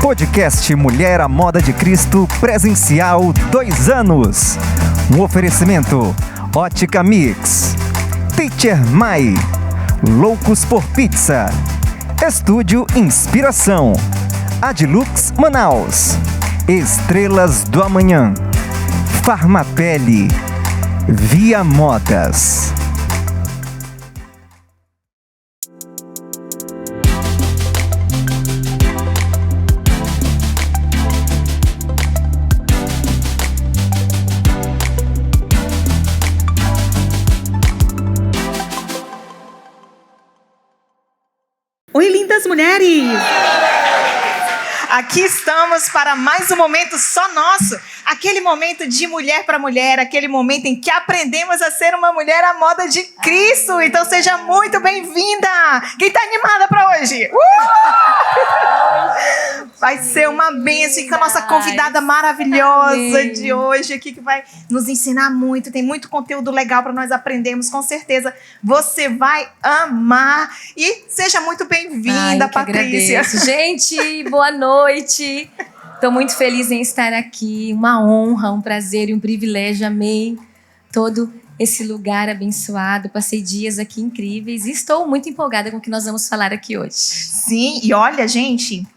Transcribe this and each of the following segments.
Podcast Mulher à Moda de Cristo presencial 2 anos. Um oferecimento Ótica Mix, Teacher Mai, Loucos por Pizza, Estúdio Inspiração, Adlux Manaus, Estrelas do Amanhã, Farmapele, Via Modas. Oi, lindas mulheres! Aqui estamos para mais um momento só nosso. Aquele momento de mulher para mulher, aquele momento em que aprendemos a ser uma mulher à moda de Cristo. Então seja muito bem-vinda! Quem está animada para hoje? Vai ser uma bênção com a nossa convidada maravilhosa de hoje aqui, que vai nos ensinar muito. Tem muito conteúdo legal para nós aprendermos, com certeza você vai amar. E seja muito bem-vinda, Patrícia. Agradeço. Gente, boa noite. Estou muito feliz em estar aqui. Uma honra, um prazer e um privilégio. Amei todo esse lugar abençoado. Passei dias aqui incríveis e estou muito empolgada com o que nós vamos falar aqui hoje. Sim, e olha, gente,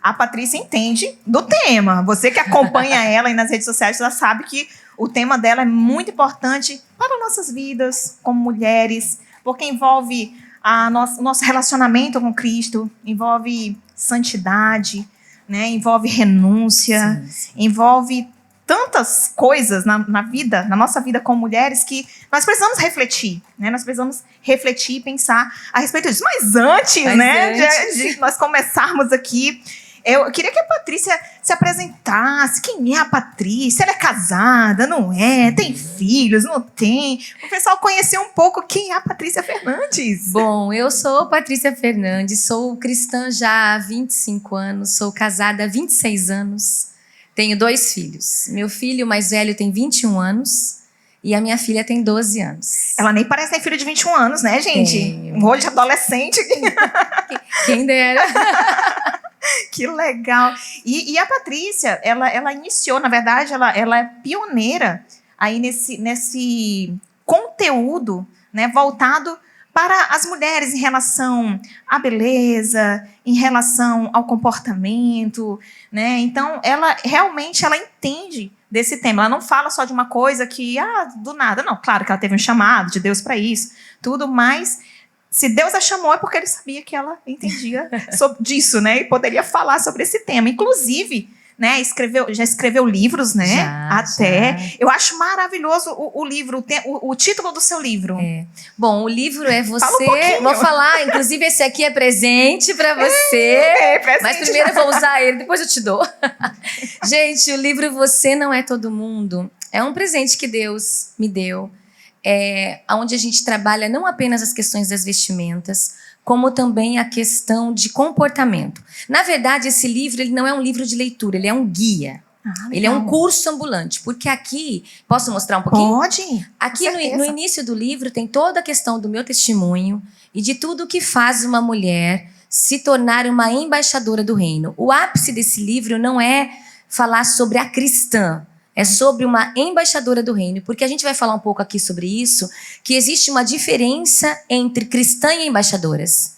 a Patrícia entende do tema. Você que acompanha ela aí nas redes sociais já sabe que o tema dela é muito importante para nossas vidas como mulheres, porque envolve o nosso relacionamento com Cristo, envolve santidade, né? Envolve renúncia, sim. Envolve tantas coisas na vida, na nossa vida como mulheres, que nós precisamos refletir, né? Nós precisamos refletir e pensar a respeito disso. Mas antes, de nós começarmos aqui, eu queria que a Patrícia se apresentasse. Quem é a Patrícia? Ela é casada, não é? Tem filhos, não tem? O pessoal conhecer um pouco quem é a Patrícia Fernandes. Bom, eu sou Patrícia Fernandes, sou cristã já há 25 anos, sou casada há 26 anos, tenho 2 filhos. Meu filho mais velho tem 21 anos e a minha filha tem 12 anos. Ela nem parece ter filho de 21 anos, né, gente? Tenho. Um rolo de adolescente. Quem dera. Que legal. E a Patrícia, ela iniciou, na verdade, ela é pioneira aí nesse conteúdo, né, voltado para as mulheres em relação à beleza, em relação ao comportamento, né? Então, ela realmente entende desse tema. Ela não fala só de uma coisa que, do nada. Não, claro que ela teve um chamado de Deus para isso, tudo, mas se Deus a chamou é porque ele sabia que ela entendia disso, né? E poderia falar sobre esse tema. Inclusive, né, já escreveu livros, né? Já. Eu acho maravilhoso o livro, o título do seu livro. Bom, o livro é Você... Fala um pouquinho. Vou falar, inclusive esse aqui é presente para você. Presente. Mas primeiro eu vou usar ele, depois eu te dou. Gente, o livro Você Não É Todo Mundo é um presente que Deus me deu. Onde a gente trabalha não apenas as questões das vestimentas, como também a questão de comportamento. Na verdade, esse livro ele não é um livro de leitura, ele é um guia. Ele é um curso ambulante, porque aqui... Posso mostrar um pouquinho? Pode. Aqui no início do livro tem toda a questão do meu testemunho e de tudo que faz uma mulher se tornar uma embaixadora do reino. O ápice desse livro não é falar sobre a cristã, é sobre uma embaixadora do reino, porque a gente vai falar um pouco aqui sobre isso, que existe uma diferença entre cristã e embaixadoras.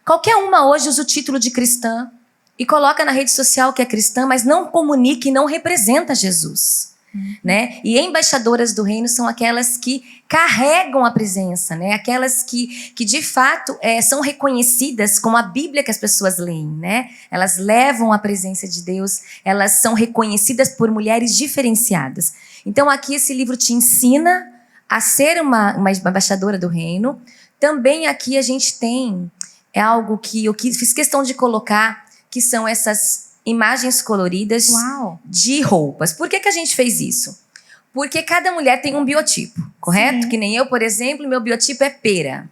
Qualquer uma hoje usa o título de cristã e coloca na rede social que é cristã, mas não comunica e não representa Jesus. Né? E embaixadoras do reino são aquelas que carregam a presença, né? Aquelas que de fato são reconhecidas como a Bíblia que as pessoas leem, né? Elas levam a presença de Deus, elas são reconhecidas por mulheres diferenciadas. Então aqui esse livro te ensina a ser uma embaixadora do reino. Também aqui a gente tem algo que eu fiz questão de colocar, que são essas imagens coloridas de roupas. Por que a gente fez isso? Porque cada mulher tem um biotipo, correto? Sim. Que nem eu, por exemplo, meu biotipo é pera.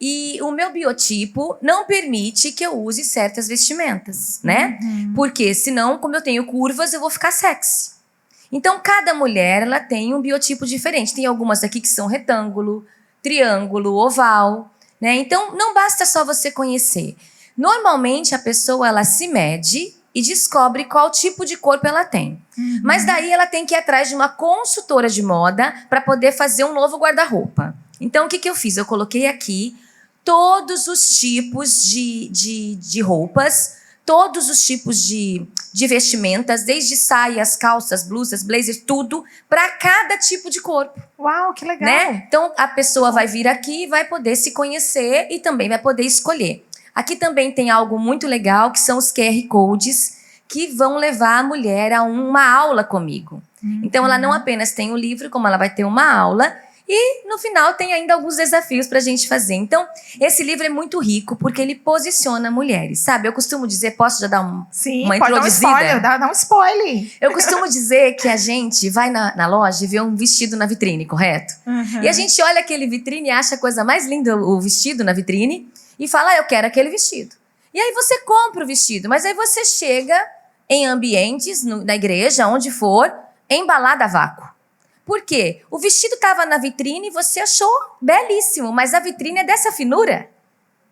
E o meu biotipo não permite que eu use certas vestimentas, né? Porque senão, como eu tenho curvas, eu vou ficar sexy. Então, cada mulher ela tem um biotipo diferente. Tem algumas aqui que são retângulo, triângulo, oval, né? Então, não basta só você conhecer. Normalmente, a pessoa ela se mede e descobre qual tipo de corpo ela tem. Mas daí ela tem que ir atrás de uma consultora de moda para poder fazer um novo guarda-roupa. Então, o que eu fiz? Eu coloquei aqui todos os tipos de roupas, todos os tipos de vestimentas, desde saias, calças, blusas, blazers, tudo, para cada tipo de corpo. Uau, que legal. Né? Então, a pessoa vai vir aqui e vai poder se conhecer e também vai poder escolher. Aqui também tem algo muito legal, que são os QR Codes, que vão levar a mulher a uma aula comigo. Então, ela não apenas tem o livro, como ela vai ter uma aula, e no final tem ainda alguns desafios para a gente fazer. Então, esse livro é muito rico, porque ele posiciona mulheres, sabe? Eu costumo dizer, posso já dar uma introduzida? Dá um spoiler. Eu costumo dizer que a gente vai na loja e vê um vestido na vitrine, correto? E a gente olha aquele vitrine e acha a coisa mais linda, o vestido na vitrine, e fala, eu quero aquele vestido. E aí você compra o vestido, mas aí você chega em ambientes, na igreja, onde for, embalada a vácuo. Por quê? O vestido estava na vitrine e você achou belíssimo, mas a vitrine é dessa finura,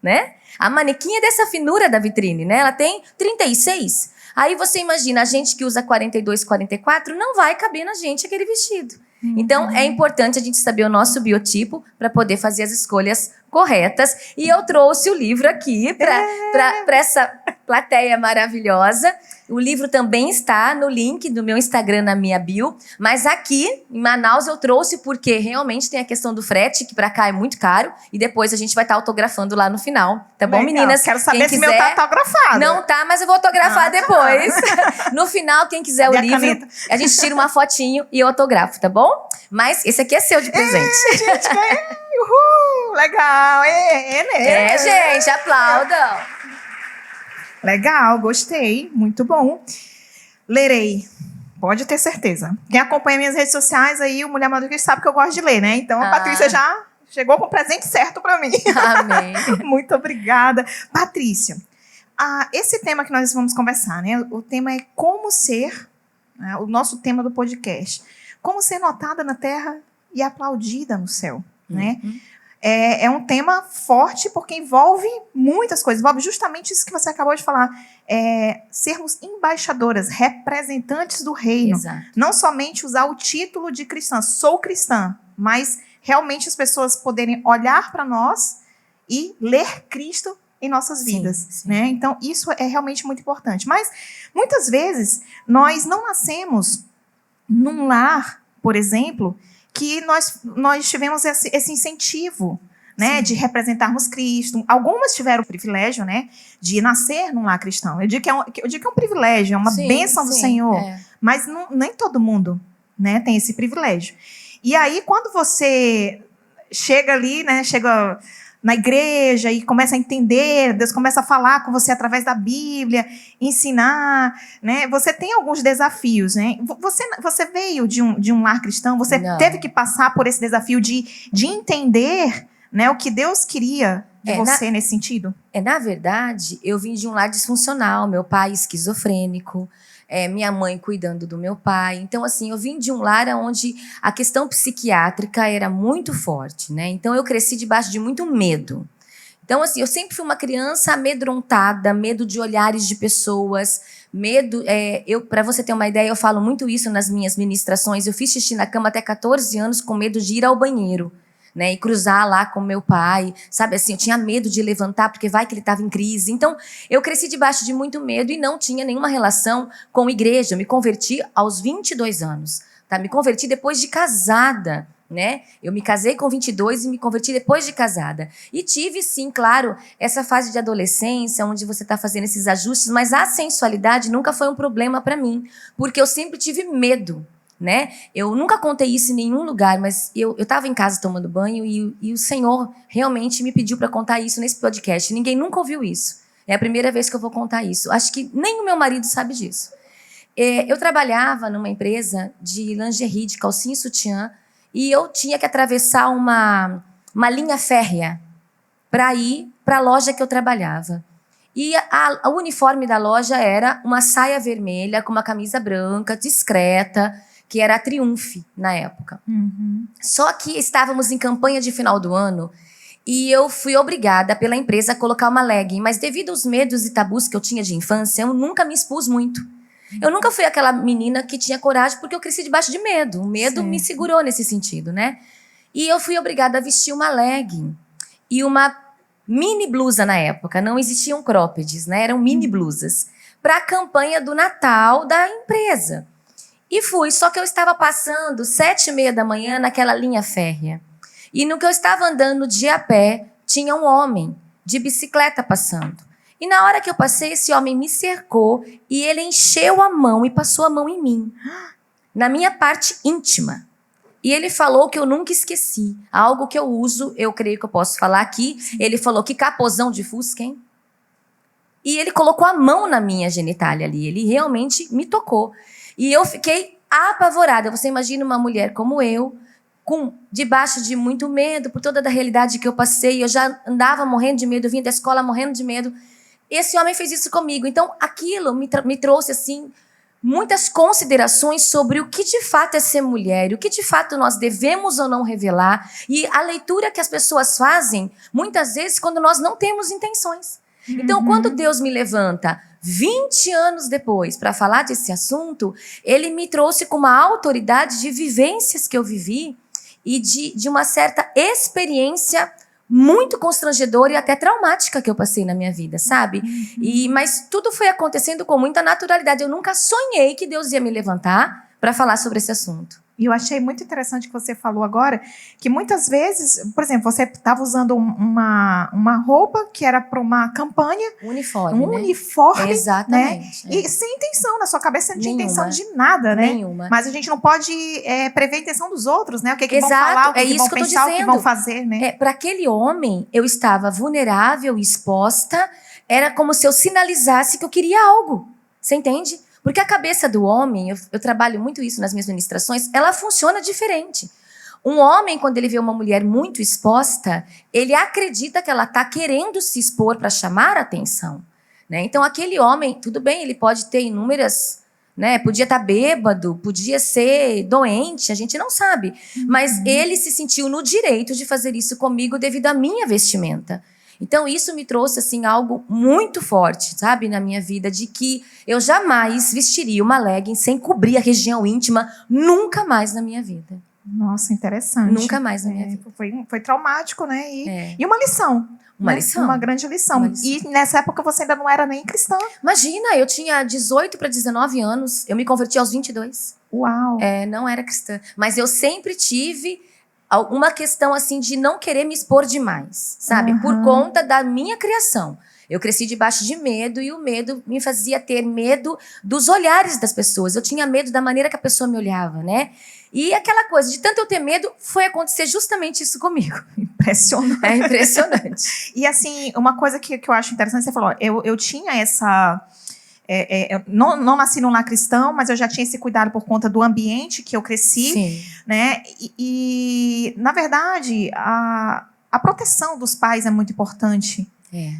né? A manequim é dessa finura da vitrine, né? Ela tem 36. Aí você imagina, a gente que usa 42, 44, não vai caber na gente aquele vestido. Então, é importante a gente saber o nosso biotipo para poder fazer as escolhas corretas. E eu trouxe o livro aqui para essa plateia maravilhosa. O livro também está no link do meu Instagram, na minha bio. Mas aqui, em Manaus, eu trouxe porque realmente tem a questão do frete, que para cá é muito caro. E depois a gente vai estar autografando lá no final. Tá bom, Legal. meninas? Quero saber quem se quiser, meu tá autografado. Não tá, mas eu vou autografar depois. No final, quem quiser o livro, caneta? a gente tira uma fotinho e eu autografo, tá bom? Mas esse aqui é seu de presente. Gente, uhul, legal. É, gente, aplaudam. Legal, gostei. Muito bom. Lerei. Pode ter certeza. Quem acompanha minhas redes sociais aí, o Mulher Madura sabe que eu gosto de ler, né? Então a Patrícia já chegou com o presente certo para mim. Amém. Muito obrigada. Patrícia, esse tema que nós vamos conversar, né? O tema é como ser, né? O nosso tema do podcast. Como ser notada na terra e aplaudida no céu, né? É um tema forte porque envolve muitas coisas. Envolve justamente isso que você acabou de falar. Sermos embaixadoras, representantes do reino. Exato. Não somente usar o título de cristã, sou cristã, mas realmente as pessoas poderem olhar para nós e ler Cristo em nossas vidas. Sim. Né? Então, isso é realmente muito importante. Mas, muitas vezes, nós não nascemos num lar, por exemplo, que nós tivemos esse incentivo, né, de representarmos Cristo. Algumas tiveram o privilégio, né, de nascer num lar cristão. Eu digo que é um privilégio, é uma bênção do Senhor, mas nem todo mundo, né, tem esse privilégio. E aí, quando você chega ali, né, chega na igreja e começa a entender, Deus começa a falar com você através da Bíblia, ensinar, né? Você tem alguns desafios, né? Você veio de um lar cristão, você teve que passar por esse desafio de entender, né, o que Deus queria de você nesse sentido? Na verdade, eu vim de um lar disfuncional, meu pai esquizofrênico, minha mãe cuidando do meu pai. Então, assim, eu vim de um lar onde a questão psiquiátrica era muito forte, né? Então, eu cresci debaixo de muito medo. Então, assim, eu sempre fui uma criança amedrontada, medo de olhares de pessoas, medo... para você ter uma ideia, eu falo muito isso nas minhas ministrações. Eu fiz xixi na cama até 14 anos com medo de ir ao banheiro, né, e cruzar lá com meu pai, sabe assim, eu tinha medo de levantar porque vai que ele estava em crise. Então, eu cresci debaixo de muito medo e não tinha nenhuma relação com igreja. Eu me converti aos 22 anos, tá? Me converti depois de casada, né? Eu me casei com 22 e me converti depois de casada. E tive, sim, claro, essa fase de adolescência, onde você está fazendo esses ajustes, mas a sensualidade nunca foi um problema para mim, porque eu sempre tive medo, né? Eu nunca contei isso em nenhum lugar, mas eu estava em casa tomando banho e o Senhor realmente me pediu para contar isso nesse podcast. Ninguém nunca ouviu isso. É a primeira vez que eu vou contar isso. Acho que nem o meu marido sabe disso. Eu trabalhava numa empresa de lingerie, de calcinha e sutiã, e eu tinha que atravessar uma linha férrea para ir para a loja que eu trabalhava. E o uniforme da loja era uma saia vermelha com uma camisa branca, discreta, que era a Triumph na época. Só que estávamos em campanha de final do ano E eu fui obrigada pela empresa a colocar uma legging. Mas devido aos medos e tabus que eu tinha de infância, eu nunca me expus muito. Eu nunca fui aquela menina que tinha coragem, porque eu cresci debaixo de medo. O medo me segurou nesse sentido, né? E eu fui obrigada a vestir uma legging e uma mini blusa na época. Não existiam croppeds, né? Eram mini blusas. Para a campanha do Natal da empresa. E fui, só que eu estava passando 7h30 da manhã naquela linha férrea. E no que eu estava andando de a pé, tinha um homem de bicicleta passando. E na hora que eu passei, esse homem me cercou e ele encheu a mão e passou a mão em mim. Na minha parte íntima. E ele falou que eu nunca esqueci. Algo que eu uso, eu creio que eu posso falar aqui. Ele falou que capozão de Fusca, hein? E ele colocou a mão na minha genitália ali. Ele realmente me tocou. E eu fiquei apavorada. Você imagina uma mulher como eu, debaixo de muito medo, por toda a realidade que eu passei. Eu já andava morrendo de medo, eu vinha da escola morrendo de medo. Esse homem fez isso comigo. Então, aquilo me trouxe, assim, muitas considerações sobre o que de fato é ser mulher, o que de fato nós devemos ou não revelar. E a leitura que as pessoas fazem, muitas vezes, quando nós não temos intenções. Então, quando Deus me levanta 20 anos depois para falar desse assunto, ele me trouxe com uma autoridade de vivências que eu vivi e de uma certa experiência muito constrangedora e até traumática que eu passei na minha vida, sabe? Mas tudo foi acontecendo com muita naturalidade. Eu nunca sonhei que Deus ia me levantar para falar sobre esse assunto. E eu achei muito interessante que você falou agora, que muitas vezes, por exemplo, você estava usando uma roupa que era para uma campanha. Uniforme, né? Uniforme, exatamente. Né? E sem intenção, na sua cabeça não tinha Nenhuma. intenção de nada, né? Nenhuma. Mas a gente não pode prever a intenção dos outros, né? O que vão Exato, falar, o que é isso vão que eu tô pensar, o que dizendo. vão fazer, né? Para aquele homem, eu estava vulnerável, exposta. Era como se eu sinalizasse que eu queria algo. Você entende? Porque a cabeça do homem, eu trabalho muito isso nas minhas ministrações, ela funciona diferente. Um homem, quando ele vê uma mulher muito exposta, ele acredita que ela está querendo se expor para chamar a atenção. Né? Então, aquele homem, tudo bem, ele pode ter inúmeras... Né? Podia estar bêbado, podia ser doente, a gente não sabe. Mas ele se sentiu no direito de fazer isso comigo devido à minha vestimenta. Então, isso me trouxe, assim, algo muito forte, sabe, na minha vida, de que eu jamais vestiria uma legging sem cobrir a região íntima, nunca mais na minha vida. Nossa, interessante. Nunca mais na minha vida. Foi traumático, né? E uma lição. Uma né? lição. Uma grande lição. Uma lição. E nessa época você ainda não era nem cristã. Imagina, eu tinha 18 para 19 anos, eu me converti aos 22. Uau! Não era cristã. Mas eu sempre tive uma questão assim de não querer me expor demais, sabe? Por conta da minha criação. Eu cresci debaixo de medo e o medo me fazia ter medo dos olhares das pessoas. Eu tinha medo da maneira que a pessoa me olhava, né? E aquela coisa, de tanto eu ter medo, foi acontecer justamente isso comigo. Impressionante. É impressionante. E assim, uma coisa que eu acho interessante, você falou, eu tinha essa... eu não nasci num lar cristão, mas eu já tinha esse cuidado por conta do ambiente que eu cresci. Sim. Né? E na verdade, a proteção dos pais é muito importante.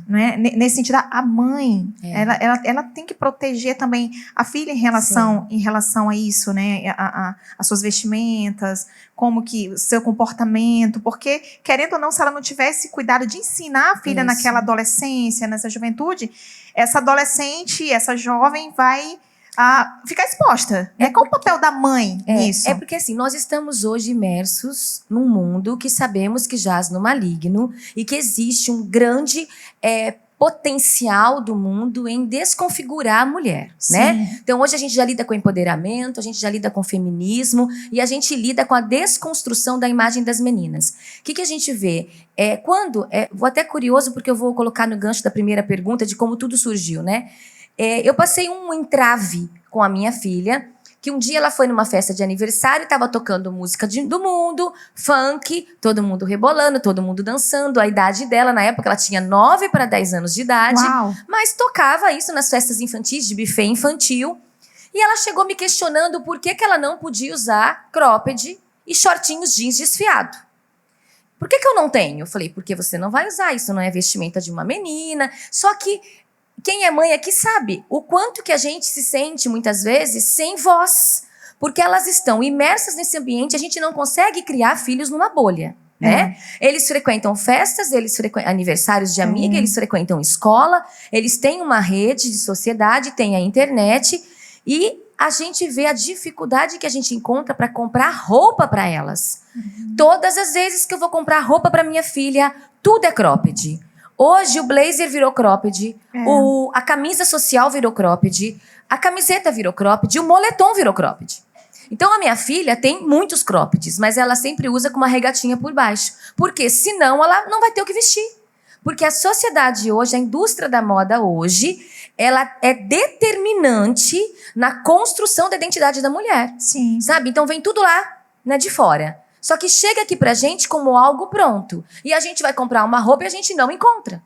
Né? Nesse sentido, a mãe, ela tem que proteger também a filha em relação a isso, né? As suas vestimentas, como que o seu comportamento, porque, querendo ou não, se ela não tivesse cuidado de ensinar a filha naquela adolescência, nessa juventude, essa adolescente, essa jovem vai ficar exposta. Qual o papel da mãe nisso? É porque assim, nós estamos hoje imersos num mundo que sabemos que jaz no maligno e que existe um grande potencial do mundo em desconfigurar a mulher, né? Então hoje a gente já lida com empoderamento, a gente já lida com feminismo e a gente lida com a desconstrução da imagem das meninas. O que a gente vê? Vou até curioso porque eu vou colocar no gancho da primeira pergunta de como tudo surgiu, né? Eu passei um entrave com a minha filha, que um dia ela foi numa festa de aniversário, estava tocando música do mundo, funk, todo mundo rebolando, todo mundo dançando. A idade dela, na época, ela tinha 9 para 10 anos de idade. Uau. Mas tocava isso nas festas infantis, de buffet infantil. E ela chegou me questionando por que ela não podia usar cropped e shortinhos jeans desfiado. Por que eu não tenho? Eu falei, porque você não vai usar, isso não é vestimenta de uma menina. Só que quem é mãe aqui sabe o quanto que a gente se sente, muitas vezes, sem voz. Porque elas estão imersas nesse ambiente, a gente não consegue criar filhos numa bolha. né? Eles frequentam festas, eles frequentam aniversários de amiga, eles frequentam escola, eles têm uma rede de sociedade, têm a internet e a gente vê a dificuldade que a gente encontra para comprar roupa para elas. Todas as vezes que eu vou comprar roupa para minha filha, tudo é cropped. Hoje o blazer virou cropped, a camisa social virou cropped, a camiseta virou cropped, o moletom virou cropped. Então a minha filha tem muitos croppeds, mas ela sempre usa com uma regatinha por baixo. Porque senão ela não vai ter o que vestir. Porque a sociedade hoje, a indústria da moda hoje, ela é determinante na construção da identidade da mulher. Sim. Sabe? Então vem tudo lá, né, de fora. Só que chega aqui pra gente como algo pronto. E a gente vai comprar uma roupa e a gente não encontra.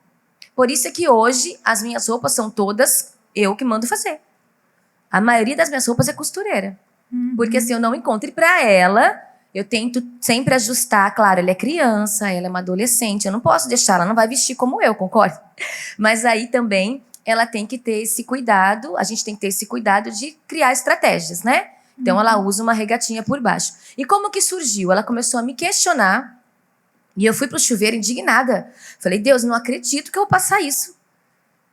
Por isso é que hoje as minhas roupas são todas eu que mando fazer. A maioria das minhas roupas é costureira. Porque assim, eu não encontro. E pra ela, eu tento sempre ajustar. Claro, ela é criança, ela é uma adolescente. Eu não posso deixar, ela não vai vestir como eu, concorda? Mas aí também ela tem que ter esse cuidado. A gente tem que ter esse cuidado de criar estratégias, né? Então ela usa uma regatinha por baixo. E como que surgiu? Ela começou a me questionar. E eu fui pro chuveiro indignada. Falei, Deus, não acredito que eu vou passar isso.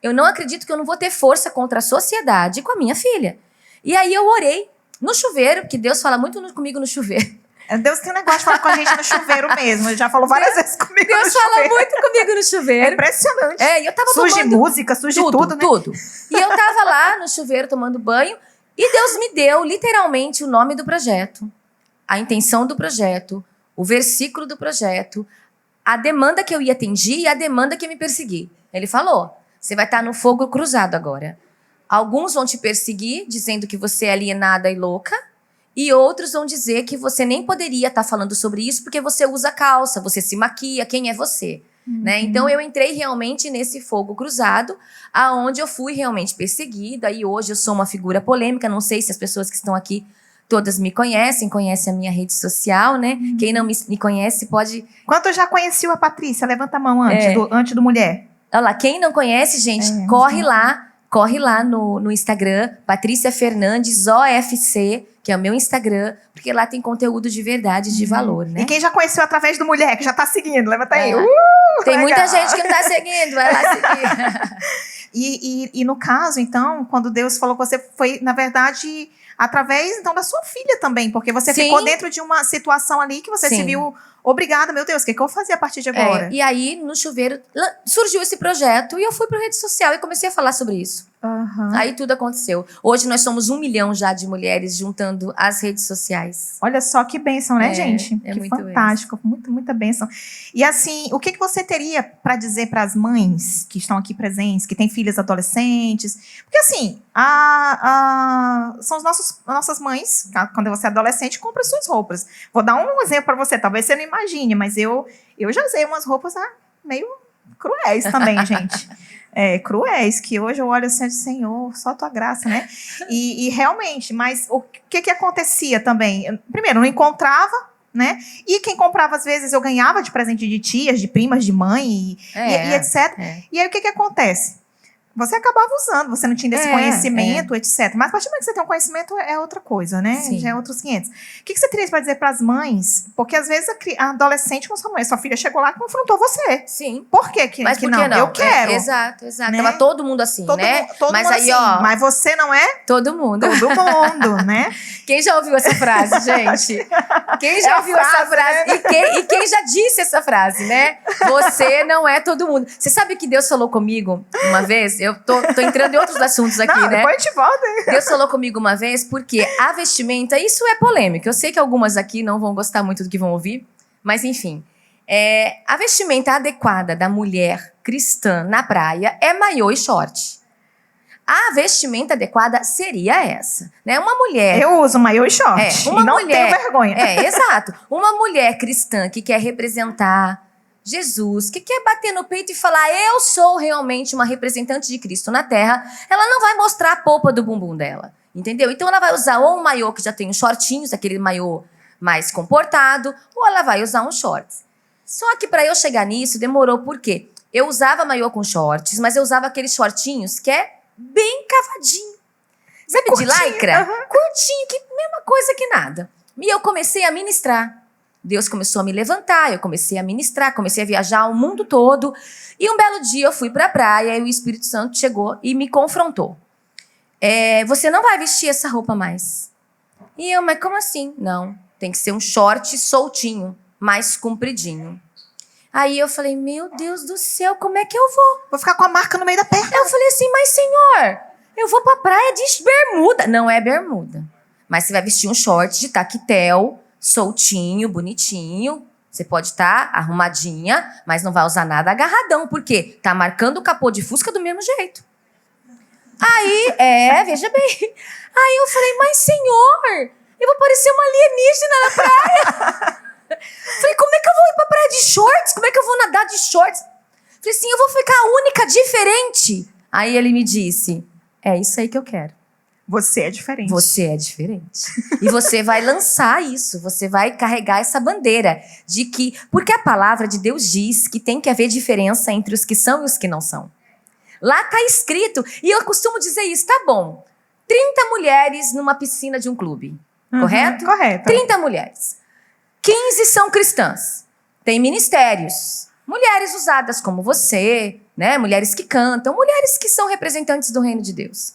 Eu não acredito que eu não vou ter força contra a sociedade com a minha filha. E aí eu orei no chuveiro, porque Deus fala muito comigo no chuveiro. Deus tem um negócio de falar com a gente no chuveiro mesmo. Ele já falou várias vezes comigo Deus no chuveiro. fala muito comigo no chuveiro. É impressionante. E eu tava surge tomando música, surge tudo, né? Tudo. E eu tava lá no chuveiro tomando banho e Deus me deu literalmente o nome do projeto, a intenção do projeto, o versículo do projeto, a demanda que eu ia atender e a demanda que ia me perseguir. Ele falou, você vai estar no fogo cruzado agora. Alguns vão te perseguir, dizendo que você é alienada e louca, e outros vão dizer que você nem poderia estar falando sobre isso porque você usa calça, você se maquia, quem é você? Né? Então eu entrei realmente nesse fogo cruzado, aonde eu fui realmente perseguida, e hoje eu sou uma figura polêmica. Não sei se as pessoas que estão aqui todas me conhecem a minha rede social, né? Quem não me conhece pode... Quanto já conheceu a Patrícia? Levanta a mão antes do Mulher. Olha lá, quem não conhece, gente, corre lá no Instagram, Patrícia Fernandes OFC, que é o meu Instagram, porque lá tem conteúdo de verdade, de valor, né? E quem já conheceu através do Mulher, que já tá seguindo, levanta aí. Tem legal. muita gente que não tá seguindo, vai lá seguir. E no caso, então, quando Deus falou com você, foi, na verdade, através, então, da sua filha também, porque você ficou dentro de uma situação ali que você se viu obrigada, meu Deus, o que eu vou fazer a partir de agora? E aí, no chuveiro, surgiu esse projeto e eu fui para rede social e comecei a falar sobre isso. Aí tudo aconteceu. Hoje nós somos 1 milhão já de mulheres juntando as redes sociais. Olha só que bênção, né, gente? É que muito fantástico, muita bênção. E assim, o que você teria para dizer para as mães que estão aqui presentes, que têm filhas adolescentes? Porque assim, são as nossas mães, quando você é adolescente, compra suas roupas. Vou dar um exemplo para você, talvez você não imagine, mas eu já usei umas roupas meio cruéis também, gente. Cruéis, que hoje eu olho assim, Senhor, só tua graça, né? E realmente, mas o que acontecia também? Primeiro, não encontrava, né? E quem comprava, às vezes, eu ganhava de presente de tias, de primas, de mãe, e etc. E aí, o que acontece? Você acabava usando, você não tinha desse conhecimento, etc. Mas a partir do momento que você tem um conhecimento, é outra coisa, né? Sim. Já é outros 500. O que você teria para dizer para as mães? Porque às vezes a adolescente com sua mãe, sua filha chegou lá e confrontou você. Sim. Por quê que, Mas que por que não? Eu quero. Exato. Né? Tava todo mundo assim, né? Todo mas mundo aí, assim, ó. mas você não é Todo mundo. todo mundo, né? Quem já ouviu essa frase, gente? Quem já ouviu essa frase? Né? E quem já disse essa frase, né? Você não é todo mundo. Você sabe que Deus falou comigo uma vez? Eu tô entrando em outros assuntos aqui, Não, né? depois a gente volta. Deus falou comigo uma vez porque a vestimenta, isso é polêmico. Eu sei que algumas aqui não vão gostar muito do que vão ouvir, mas enfim. A vestimenta adequada da mulher cristã na praia é maiô e short. A vestimenta adequada seria essa, né? Uma mulher... Eu uso maiô e short. uma e não mulher, tenho vergonha. Exato. Uma mulher cristã que quer representar Jesus, que quer bater no peito e falar, eu sou realmente uma representante de Cristo na Terra, ela não vai mostrar a polpa do bumbum dela, entendeu? Então ela vai usar ou um maiô que já tem os shortinhos, aquele maiô mais comportado, ou ela vai usar um shorts. Só que para eu chegar nisso demorou, por quê? Eu usava maiô com shorts, mas eu usava aqueles shortinhos que é bem cavadinho. Sabe, curtinho, de lycra? Curtinho, que mesma coisa que nada. E eu comecei a ministrar. Deus começou a me levantar, eu comecei a ministrar, comecei a viajar o mundo todo. E um belo dia eu fui para a praia e o Espírito Santo chegou e me confrontou. Você não vai vestir essa roupa mais. E eu, mas como assim? Não, tem que ser um short soltinho, mais compridinho. Aí eu falei, meu Deus do céu, como é que eu vou? Vou ficar com a marca no meio da perna. Eu falei assim, mas senhor, eu vou pra praia de bermuda. Não é bermuda. Mas você vai vestir um short de taquetel, soltinho, bonitinho. Você pode estar arrumadinha, mas não vai usar nada agarradão. Por quê? Tá marcando o capô de Fusca do mesmo jeito. Aí, veja bem. Aí eu falei, mas senhor, eu vou parecer uma alienígena na praia. Falei, como é que eu vou ir pra praia de shorts? Como é que eu vou nadar de shorts? Falei assim, eu vou ficar a única diferente. Aí ele me disse, é isso aí que eu quero. Você é diferente. Você é diferente. E você vai lançar isso, você vai carregar essa bandeira de que... Porque a palavra de Deus diz que tem que haver diferença entre os que são e os que não são. Lá tá escrito, e eu costumo dizer isso, tá bom, 30 mulheres numa piscina de um clube, correto? Correto. 30 mulheres. 15 são cristãs. Tem ministérios. Mulheres usadas como você, né? Mulheres que cantam, mulheres que são representantes do reino de Deus.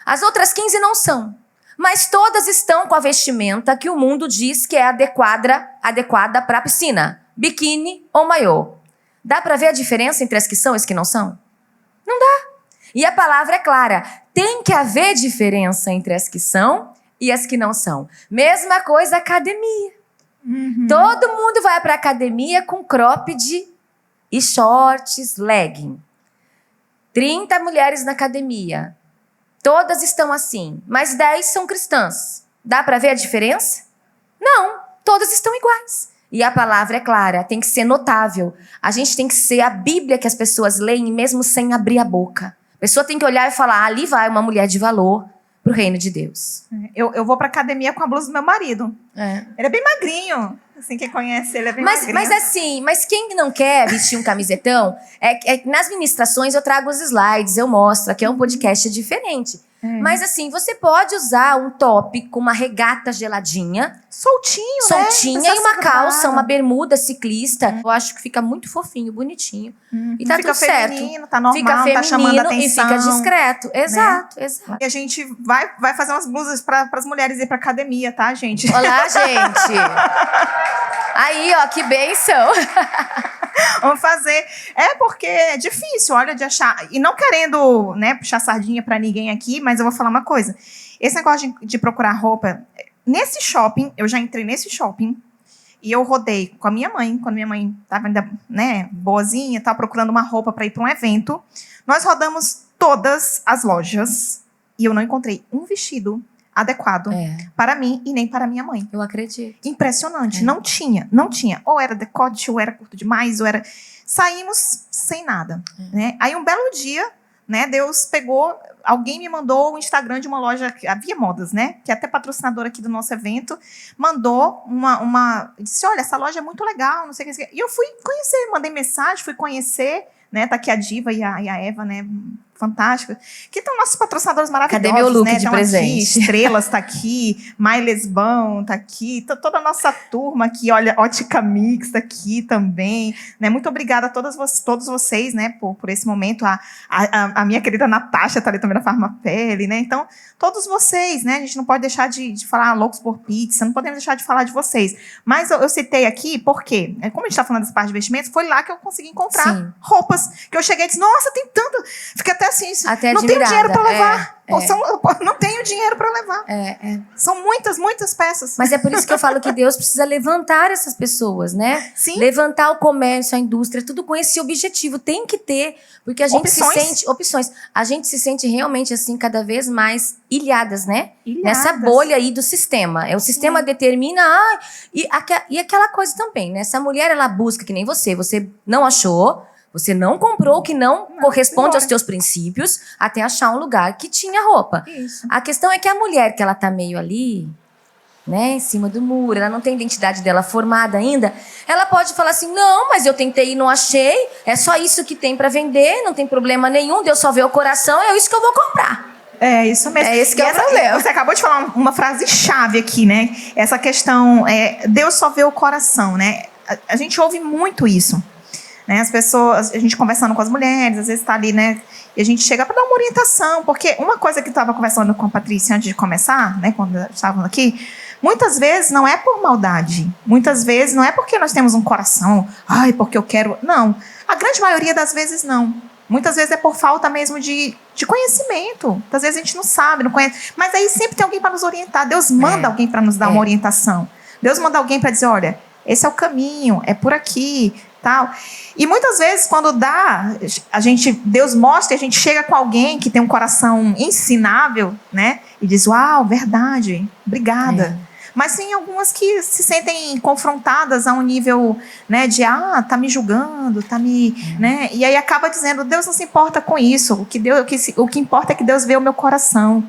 As outras 15 não são. Mas todas estão com a vestimenta que o mundo diz que é adequada para a piscina. Biquíni ou maiô. Dá para ver a diferença entre as que são e as que não são? Não dá. E a palavra é clara. Tem que haver diferença entre as que são e as que não são. Mesma coisa academia. Todo mundo vai para academia com cropped e shorts, legging. 30 mulheres na academia. Todas estão assim, mas 10 são cristãs. Dá para ver a diferença? Não, todas estão iguais. E a palavra é clara, tem que ser notável. A gente tem que ser a Bíblia que as pessoas leem mesmo sem abrir a boca. A pessoa tem que olhar e falar, ali vai uma mulher de valor pro reino de Deus. Eu vou pra academia com a blusa do meu marido. Ele é bem magrinho. Assim, quem conhece ele é bem magrinho. Mas quem não quer vestir um camisetão, nas ministrações eu trago os slides, eu mostro, aqui é um podcast diferente. Mas assim, você pode usar um top com uma regata geladinha. Soltinha né? E uma calça, uma bermuda ciclista. Eu acho que fica muito fofinho, bonitinho. E tá fica tudo certo. Feminino, tá normal, fica feminino, tá chamando a atenção. E fica discreto. Exato. E a gente vai fazer umas blusas para as mulheres ir pra academia, tá, gente? Olá, gente. Aí, ó, que bênção. Vamos fazer. Porque é difícil, olha, de achar. E não querendo, né, puxar sardinha pra ninguém aqui, mas eu vou falar uma coisa. Esse negócio de procurar roupa, nesse shopping, eu já entrei nesse shopping e eu rodei com a minha mãe, quando minha mãe tava ainda, né, boazinha, tava procurando uma roupa pra ir pra um evento. Nós rodamos todas as lojas e eu não encontrei um vestido adequado para mim e nem para minha mãe. Eu acredito. Impressionante. Não tinha. Ou era decote, ou era curto demais, ou era... Saímos sem nada, né? Aí um belo dia, né, Deus pegou... Alguém me mandou o Instagram de uma loja, a Via Modas, né? Que é até patrocinadora aqui do nosso evento. Mandou disse, olha, essa loja é muito legal, não sei o que. E eu fui conhecer, mandei mensagem, fui conhecer, né? Tá aqui a Diva e a Eva, né? Fantástica. Que estão nossos patrocinadores maravilhosos. Cadê meu look né? de presente? Aqui, Estrelas tá aqui, Mailesbão tá aqui, toda a nossa turma aqui, olha, Ótica Mix tá aqui também, né? Muito obrigada a todos vocês, né, por esse momento. A minha querida Natasha tá ali também na Farmapele, né? Então, todos vocês, né? A gente não pode deixar de falar loucos por pizza, não podemos deixar de falar de vocês. Mas eu citei aqui porque, como a gente tá falando dessa parte de investimentos, foi lá que eu consegui encontrar roupas, que eu cheguei e disse, nossa, tem tanto... Fiquei até assim, até não tenho dinheiro para levar. É. Não tenho dinheiro para levar. São muitas peças. Mas é por isso que eu falo que Deus precisa levantar essas pessoas, né? Sim. Levantar o comércio, a indústria, tudo com esse objetivo. Tem que ter, porque a gente se sente... Opções. A gente se sente realmente, assim, cada vez mais ilhadas, né? Nessa bolha aí do sistema. O sistema determina... e aquela coisa também, né? Essa mulher, ela busca, que nem você. Você não achou... Você não comprou o que não corresponde aos teus princípios até achar um lugar que tinha roupa. Isso. A questão é que a mulher que ela tá meio ali, né, em cima do muro, ela não tem a identidade dela formada ainda, ela pode falar assim, não, mas eu tentei e não achei, é só isso que tem para vender, não tem problema nenhum, Deus só vê o coração, é isso que eu vou comprar. É isso mesmo. É esse que é o problema. Você acabou de falar uma frase chave aqui, né? Essa questão, Deus só vê o coração, né? A gente ouve muito isso, né? As pessoas, a gente conversando com as mulheres, às vezes está ali, né? E a gente chega para dar uma orientação, porque uma coisa que eu estava conversando com a Patrícia antes de começar, né? Quando estavam aqui, muitas vezes não é por maldade, muitas vezes não é porque nós temos um coração, ai, porque eu quero. Não, a grande maioria das vezes não. Muitas vezes é por falta mesmo de conhecimento. Às vezes a gente não sabe, não conhece. Mas aí sempre tem alguém para nos orientar. Deus manda alguém para nos dar uma orientação. Deus manda alguém para dizer, olha, esse é o caminho, é por aqui, tal. E muitas vezes quando Deus mostra e a gente chega com alguém que tem um coração ensinável, né? E diz, uau, verdade, obrigada. Mas tem algumas que se sentem confrontadas a um nível, né, de tá me julgando, né? E aí acaba dizendo, Deus não se importa com isso. O que importa é que Deus vê o meu coração.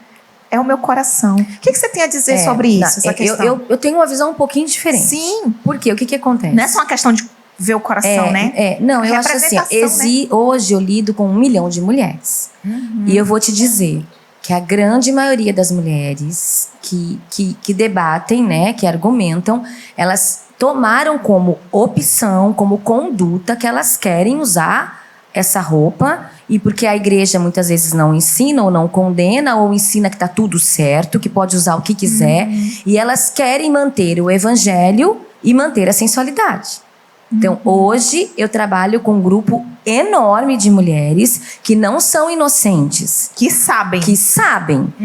É o meu coração. O que você tem a dizer sobre isso, essa questão? Eu tenho uma visão um pouquinho diferente. Sim. Por quê? O que acontece? Não é só uma questão de ver o coração, né? Não, eu acho assim, né? Hoje eu lido com 1 milhão de mulheres. E eu vou te dizer que a grande maioria das mulheres que debatem, né, que argumentam, elas tomaram como opção, como conduta que elas querem usar essa roupa, e porque a igreja muitas vezes não ensina ou não condena, ou ensina que está tudo certo, que pode usar o que quiser, e elas querem manter o evangelho e manter a sensualidade. Então, hoje, eu trabalho com um grupo enorme de mulheres que não são inocentes. Que sabem.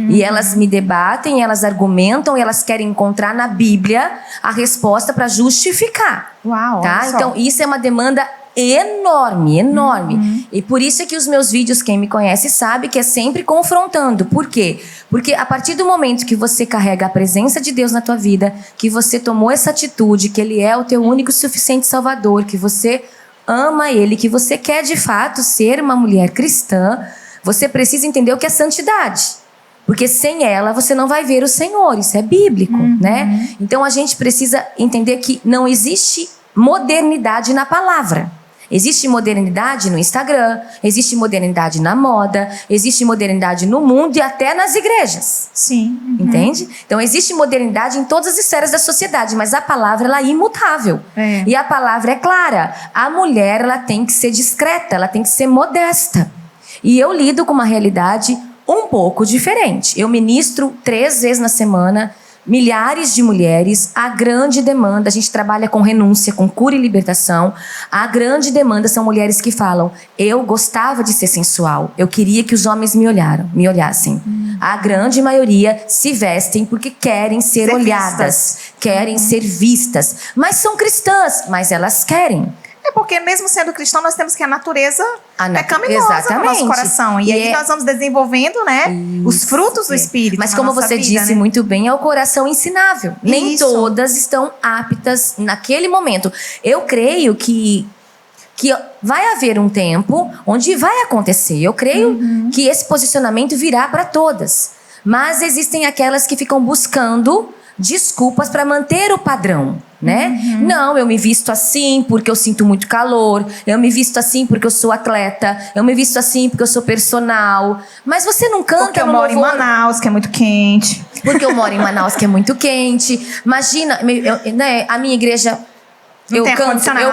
E elas me debatem, elas argumentam, e elas querem encontrar na Bíblia a resposta para justificar. Uau, tá? Então, isso é uma demanda enorme. E por isso é que os meus vídeos, quem me conhece sabe que é sempre confrontando. Por quê? Porque a partir do momento que você carrega a presença de Deus na tua vida, que você tomou essa atitude, que Ele é o teu único e suficiente Salvador, que você ama Ele, que você quer de fato ser uma mulher cristã, você precisa entender o que é santidade. Porque sem ela você não vai ver o Senhor. Isso é bíblico, né? Então a gente precisa entender que não existe modernidade na palavra. Existe modernidade no Instagram, existe modernidade na moda, existe modernidade no mundo e até nas igrejas. Sim. Entende? Então existe modernidade em todas as esferas da sociedade, mas a palavra ela é imutável. E a palavra é clara. A mulher ela tem que ser discreta, ela tem que ser modesta. E eu lido com uma realidade um pouco diferente. Eu ministro 3 vezes na semana, milhares de mulheres, a grande demanda, a gente trabalha com renúncia, com cura e libertação, a grande demanda são mulheres que falam, eu gostava de ser sensual, eu queria que os homens me olhassem. A grande maioria se vestem porque querem ser olhadas, querem ser vistas, mas são cristãs, mas elas querem. É porque mesmo sendo cristão, nós temos que a natureza pecaminosa no nosso coração. E aí nós vamos desenvolvendo, né, os frutos do Espírito. Mas como você disse muito bem, é o coração ensinável. Nem todas estão aptas naquele momento. Eu creio que vai haver um tempo onde vai acontecer. Eu creio que esse posicionamento virá para todas. Mas existem aquelas que ficam buscando desculpas para manter o padrão, né? Não, eu me visto assim porque eu sinto muito calor, eu me visto assim porque eu sou atleta, eu me visto assim porque eu sou personal. Mas você não canta porque eu moro em Manaus, que é muito quente. Porque eu moro em Manaus, que é muito quente. Imagina, a minha igreja, eu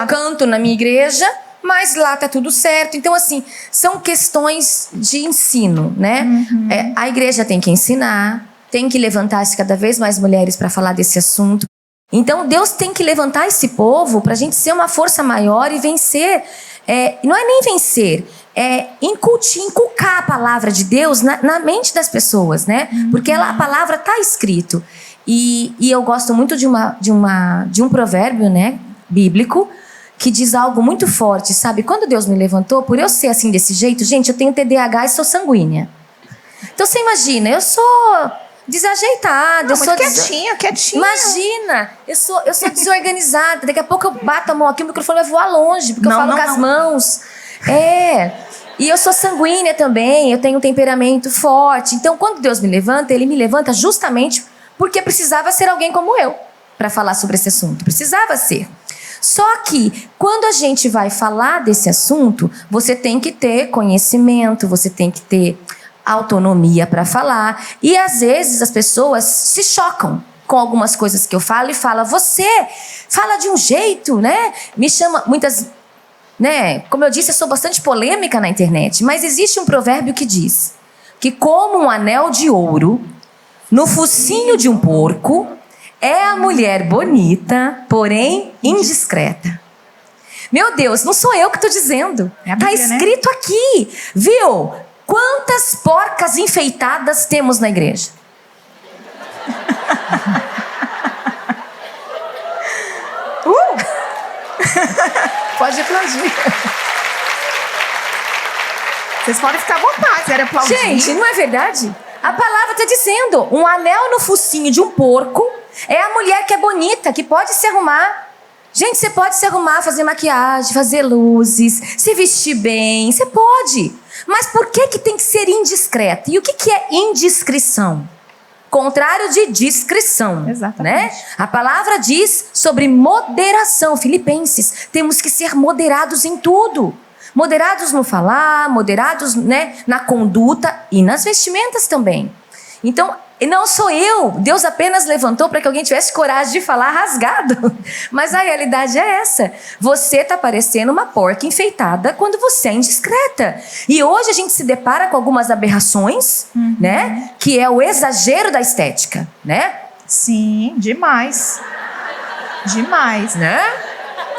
canto na minha igreja, mas lá tá tudo certo. Então, assim, são questões de ensino, né? A igreja tem que ensinar, tem que levantar-se cada vez mais mulheres para falar desse assunto. Então, Deus tem que levantar esse povo para a gente ser uma força maior e vencer. Não é nem vencer, é inculcar a palavra de Deus na mente das pessoas, né? Porque a palavra está escrito. E eu gosto muito de um provérbio, né, bíblico, que diz algo muito forte, sabe? Quando Deus me levantou, por eu ser assim desse jeito, gente, eu tenho TDAH e sou sanguínea. Então, você imagina, eu sou desajeitada, eu sou quietinha. Imagina, eu sou desorganizada. Daqui a pouco eu bato a mão aqui, o microfone vai voar longe, porque eu falo com as mãos. E eu sou sanguínea também, eu tenho um temperamento forte. Então, quando Deus me levanta, Ele me levanta justamente porque precisava ser alguém como eu para falar sobre esse assunto. Precisava ser. Só que, quando a gente vai falar desse assunto, você tem que ter conhecimento, você tem que ter autonomia para falar. E às vezes as pessoas se chocam com algumas coisas que eu falo e falam: você fala de um jeito, né? Me chama muitas, né? Como eu disse, eu sou bastante polêmica na internet, mas existe um provérbio que diz que como um anel de ouro no focinho de um porco é a mulher bonita, porém indiscreta. Meu Deus, não sou eu que estou dizendo. Está escrito, né? Aqui, viu? Quantas porcas enfeitadas temos na igreja? Pode aplaudir. Vocês podem ficar à vontade, querem aplaudir. Gente, não é verdade? A palavra está dizendo: um anel no focinho de um porco é a mulher que é bonita, que pode se arrumar. Gente, você pode se arrumar, fazer maquiagem, fazer luzes, se vestir bem, você pode. Mas por que tem que ser indiscreta? E o que é indiscrição? Contrário de discrição. Exatamente. Né? A palavra diz sobre moderação. Filipenses, temos que ser moderados em tudo. Moderados no falar, moderados, né, na conduta e nas vestimentas também. Então, não sou eu. Deus apenas levantou para que alguém tivesse coragem de falar rasgado. Mas a realidade é essa. Você está parecendo uma porca enfeitada quando você é indiscreta. E hoje a gente se depara com algumas aberrações, né? Que é o exagero da estética, né? Sim, demais. Demais. Né?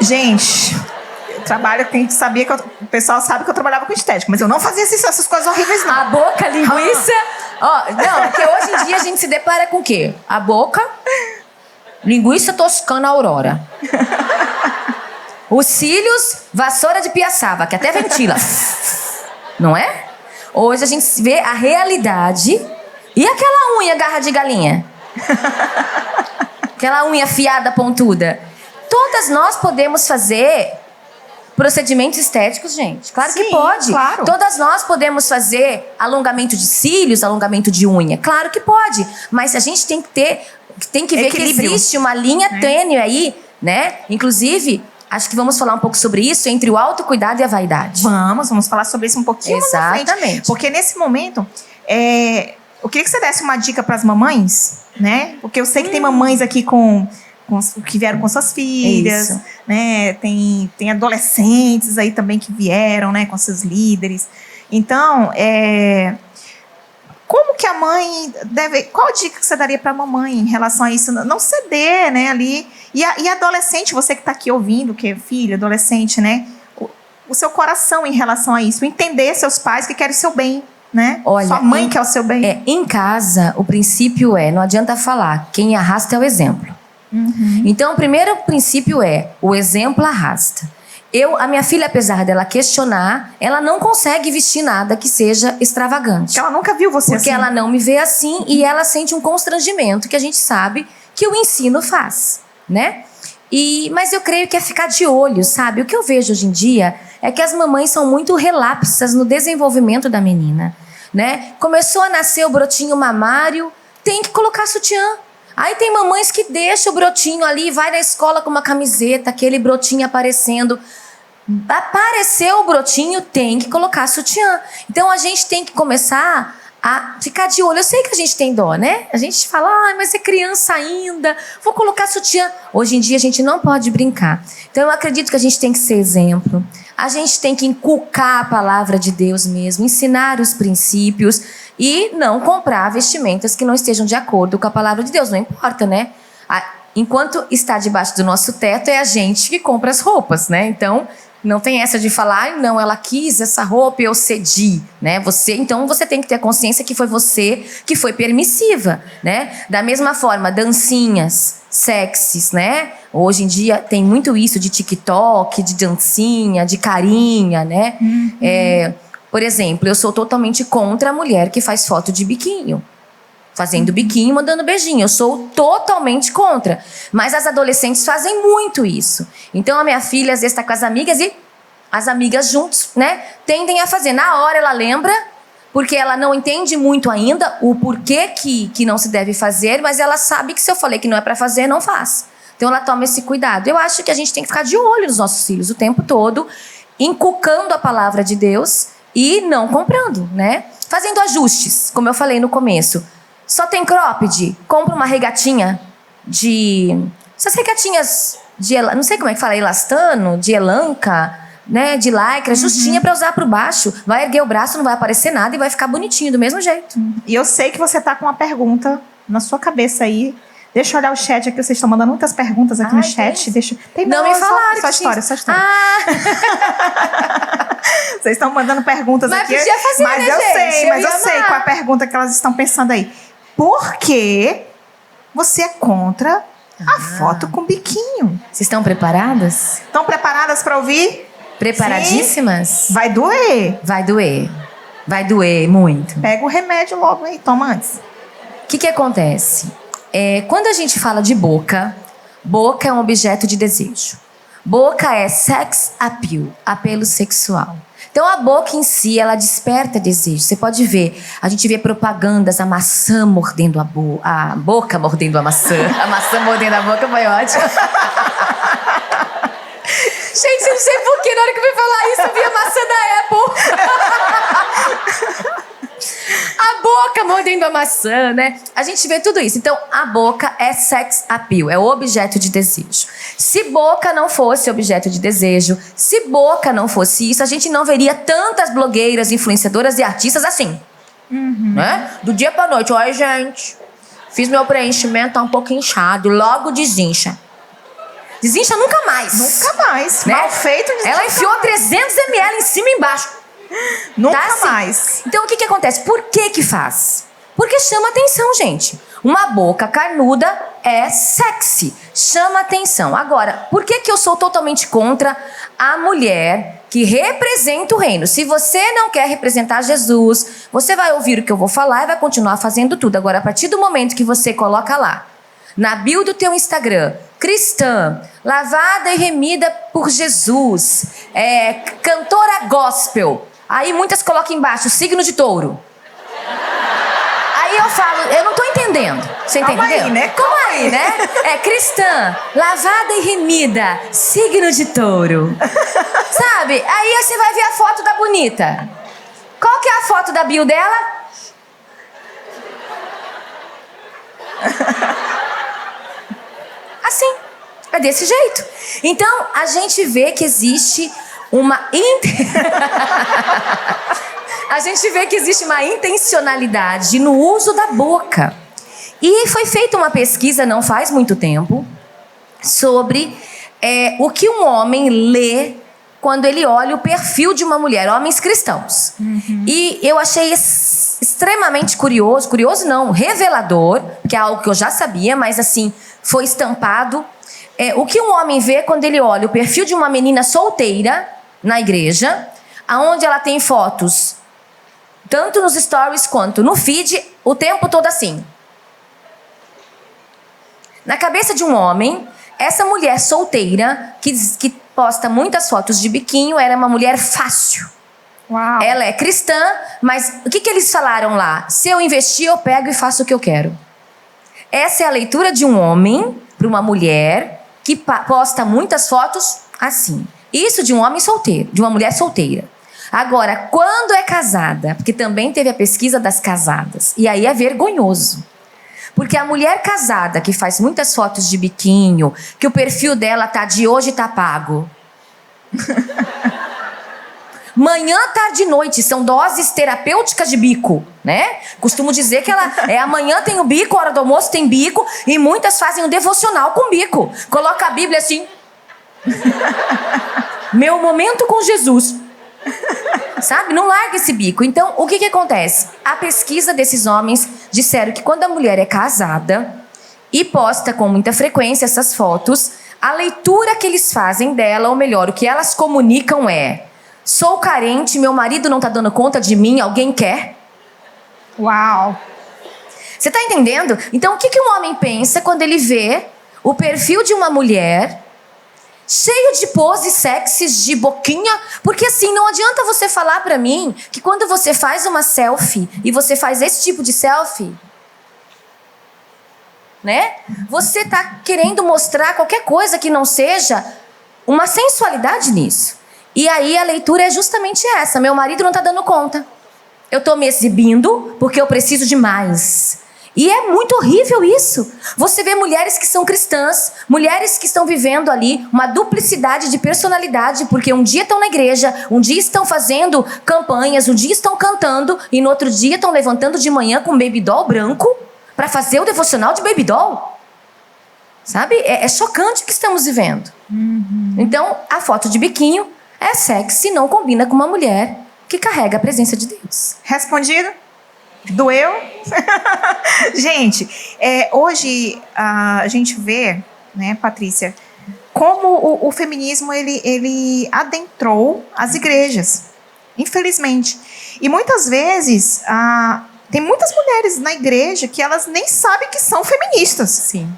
Gente, eu trabalho, quem sabia que o pessoal sabe que eu trabalhava com estética, mas eu não fazia essas coisas horríveis, não. A boca, a linguiça. Ó, não, porque hoje em dia a gente se depara com o quê? A boca, linguiça toscana Aurora. Os cílios, vassoura de piaçava, que até ventila. Não é? Hoje a gente vê a realidade. E aquela unha garra de galinha? Aquela unha fiada, pontuda. Todas nós podemos fazer procedimentos estéticos, gente. Claro. Sim, que pode. Claro. Todas nós podemos fazer alongamento de cílios, alongamento de unha. Claro que pode. Mas a gente tem que ver que existe uma linha tênue aí, né? Inclusive, acho que vamos falar um pouco sobre isso, entre o autocuidado e a vaidade. Vamos falar sobre isso um pouquinho mais à frente. Exatamente. Porque nesse momento, eu queria que você desse uma dica para as mamães, né? Porque eu sei que tem mamães aqui que vieram com suas filhas, isso. Né? Tem adolescentes aí também que vieram, né, com seus líderes. Então, como que a mãe deve... Qual a dica que você daria para a mamãe em relação a isso? Não ceder, né, ali. E adolescente, você que está aqui ouvindo, que é filho, adolescente, né? O seu coração em relação a isso. Entender seus pais que querem o seu bem, né? Olha, sua mãe quer o seu bem. Em casa, o princípio não adianta falar. Quem arrasta é o exemplo. Então, o primeiro princípio o exemplo arrasta. A minha filha, apesar dela questionar, ela não consegue vestir nada que seja extravagante. Porque ela nunca viu você porque assim. Ela não me vê assim e ela sente um constrangimento que a gente sabe que o ensino faz, né? Mas eu creio que é ficar de olho, sabe? O que eu vejo hoje em dia é que as mamães são muito relapsas no desenvolvimento da menina, né? Começou a nascer o brotinho mamário, tem que colocar sutiã. Aí tem mamães que deixam o brotinho ali, vai na escola com uma camiseta, aquele brotinho aparecendo. Apareceu o brotinho, tem que colocar sutiã. Então a gente tem que começar a ficar de olho. Eu sei que a gente tem dó, né? A gente fala, mas é criança ainda, vou colocar sutiã. Hoje em dia a gente não pode brincar. Então eu acredito que a gente tem que ser exemplo. A gente tem que inculcar a palavra de Deus mesmo, ensinar os princípios e não comprar vestimentas que não estejam de acordo com a palavra de Deus. Não importa, né? Enquanto está debaixo do nosso teto, é a gente que compra as roupas, né? Então, não tem essa de falar, não, ela quis essa roupa e eu cedi, né? Então você tem que ter consciência que foi você que foi permissiva, né? Da mesma forma, dancinhas sexys, né? Hoje em dia tem muito isso de TikTok, de dancinha, de carinha, né? Por exemplo, eu sou totalmente contra a mulher que faz foto de biquinho. Fazendo biquinho, mandando beijinho. Eu sou totalmente contra. Mas as adolescentes fazem muito isso. Então a minha filha às vezes está com as amigas e as amigas juntos, né? Tendem a fazer. Na hora ela lembra, porque ela não entende muito ainda o porquê que não se deve fazer, mas ela sabe que se eu falei que não é para fazer, não faz. Então ela toma esse cuidado. Eu acho que a gente tem que ficar de olho nos nossos filhos o tempo todo, inculcando a palavra de Deus e não comprando, né? Fazendo ajustes, como eu falei no começo. Só tem cropped? Compra uma regatinha de... Essas regatinhas de... Não sei como é que fala, elastano, de elanca, né? De lycra, justinha pra usar por baixo. Vai erguer o braço, não vai aparecer nada e vai ficar bonitinho do mesmo jeito. E eu sei que você tá com uma pergunta na sua cabeça aí. Deixa eu olhar o chat aqui, vocês estão mandando muitas perguntas aqui no chat. Tem não me falaram. Só história. Ah! Vocês estão mandando perguntas mas aqui. Podia fazer, mas né, eu gente? sei, mas eu sei qual é a pergunta que elas estão pensando aí. Por que você é contra a foto com biquinho? Vocês estão preparadas? Estão preparadas para ouvir? Preparadíssimas? Sim. Vai doer. Vai doer. Vai doer muito. Pega o remédio logo aí, toma antes. O que acontece? Quando a gente fala de boca, boca é um objeto de desejo. Boca é sex appeal, apelo sexual. Então a boca em si, ela desperta desejo. Você pode ver, a gente vê propagandas, a maçã mordendo a boca mordendo a maçã. A maçã mordendo a boca foi ótimo. Gente, eu não sei porquê, na hora que eu fui falar isso, eu vi a maçã da Apple. A boca mordendo a maçã, né? A gente vê tudo isso. Então, a boca é sex appeal, é objeto de desejo. Se boca não fosse objeto de desejo, se boca não fosse isso, a gente não veria tantas blogueiras, influenciadoras e artistas assim. Né? Do dia pra noite. Oi, gente. Fiz meu preenchimento, tá um pouco inchado. Logo desincha. Desincha nunca mais. Nunca mais. Né? Mal feito, desincha. Ela enfiou 300 ml em cima e embaixo. Nunca tá assim. mais. Então, o que acontece? Por que faz? Porque chama atenção, gente. Uma boca carnuda é sexy. Chama atenção. Agora, por que eu sou totalmente contra a mulher que representa o reino? Se você não quer representar Jesus, você vai ouvir o que eu vou falar e vai continuar fazendo tudo. Agora, a partir do momento que você coloca lá, na bio do teu Instagram, cristã, lavada e remida por Jesus, cantora gospel. Aí muitas colocam embaixo, signo de touro. Aí eu falo, eu não tô entendendo. Você Calma entendeu? aí, né? Como aí, né? Cristã, lavada e remida, signo de touro. Sabe? Aí você vai ver a foto da bonita. Qual que é a foto da bio dela? Assim. É desse jeito. Então, a gente vê que existe uma a gente vê que existe uma intencionalidade no uso da boca. E foi feita uma pesquisa não faz muito tempo sobre o que um homem lê quando ele olha o perfil de uma mulher, homens cristãos. E eu achei extremamente curioso não, revelador, que é algo que eu já sabia, mas assim, foi estampado. O que um homem vê quando ele olha o perfil de uma menina solteira na igreja, aonde ela tem fotos, tanto nos stories quanto no feed, o tempo todo assim. Na cabeça de um homem, essa mulher solteira, que posta muitas fotos de biquinho, era uma mulher fácil. Uau. Ela é cristã, mas o que eles falaram lá? Se eu investir, eu pego e faço o que eu quero. Essa é a leitura de um homem para uma mulher que posta muitas fotos assim. Isso de um homem solteiro, de uma mulher solteira. Agora, quando é casada, porque também teve a pesquisa das casadas, e aí é vergonhoso. Porque a mulher casada que faz muitas fotos de biquinho, que o perfil dela tá de hoje tá pago. Manhã, tarde e noite, são doses terapêuticas de bico, né? Costumo dizer que ela amanhã tem o bico, hora do almoço tem bico, e muitas fazem um devocional com bico. Coloca a Bíblia assim. Meu momento com Jesus. Sabe? Não larga esse bico. Então, o que acontece? A pesquisa desses homens disseram que quando a mulher é casada e posta com muita frequência essas fotos, a leitura que eles fazem dela, ou melhor, o que elas comunicam é: sou carente, meu marido não tá dando conta de mim, alguém quer? Uau! Você tá entendendo? Então, o que um homem pensa quando ele vê o perfil de uma mulher cheio de poses sexys, de boquinha? Porque assim, não adianta você falar pra mim que quando você faz uma selfie e você faz esse tipo de selfie, né? Você tá querendo mostrar qualquer coisa que não seja uma sensualidade nisso. E aí a leitura é justamente essa. Meu marido não está dando conta. Eu estou me exibindo porque eu preciso de mais. E é muito horrível isso. Você vê mulheres que são cristãs, mulheres que estão vivendo ali uma duplicidade de personalidade, porque um dia estão na igreja, um dia estão fazendo campanhas, um dia estão cantando e no outro dia estão levantando de manhã com um baby doll branco para fazer o devocional de baby doll. Sabe? É chocante o que estamos vivendo. Então, a foto de biquinho é sexy, não combina com uma mulher que carrega a presença de Deus. Respondido? Doeu? Gente, hoje a gente vê, né, Patrícia, como o feminismo ele adentrou as igrejas, infelizmente. E muitas vezes tem muitas mulheres na igreja que elas nem sabem que são feministas. Sim.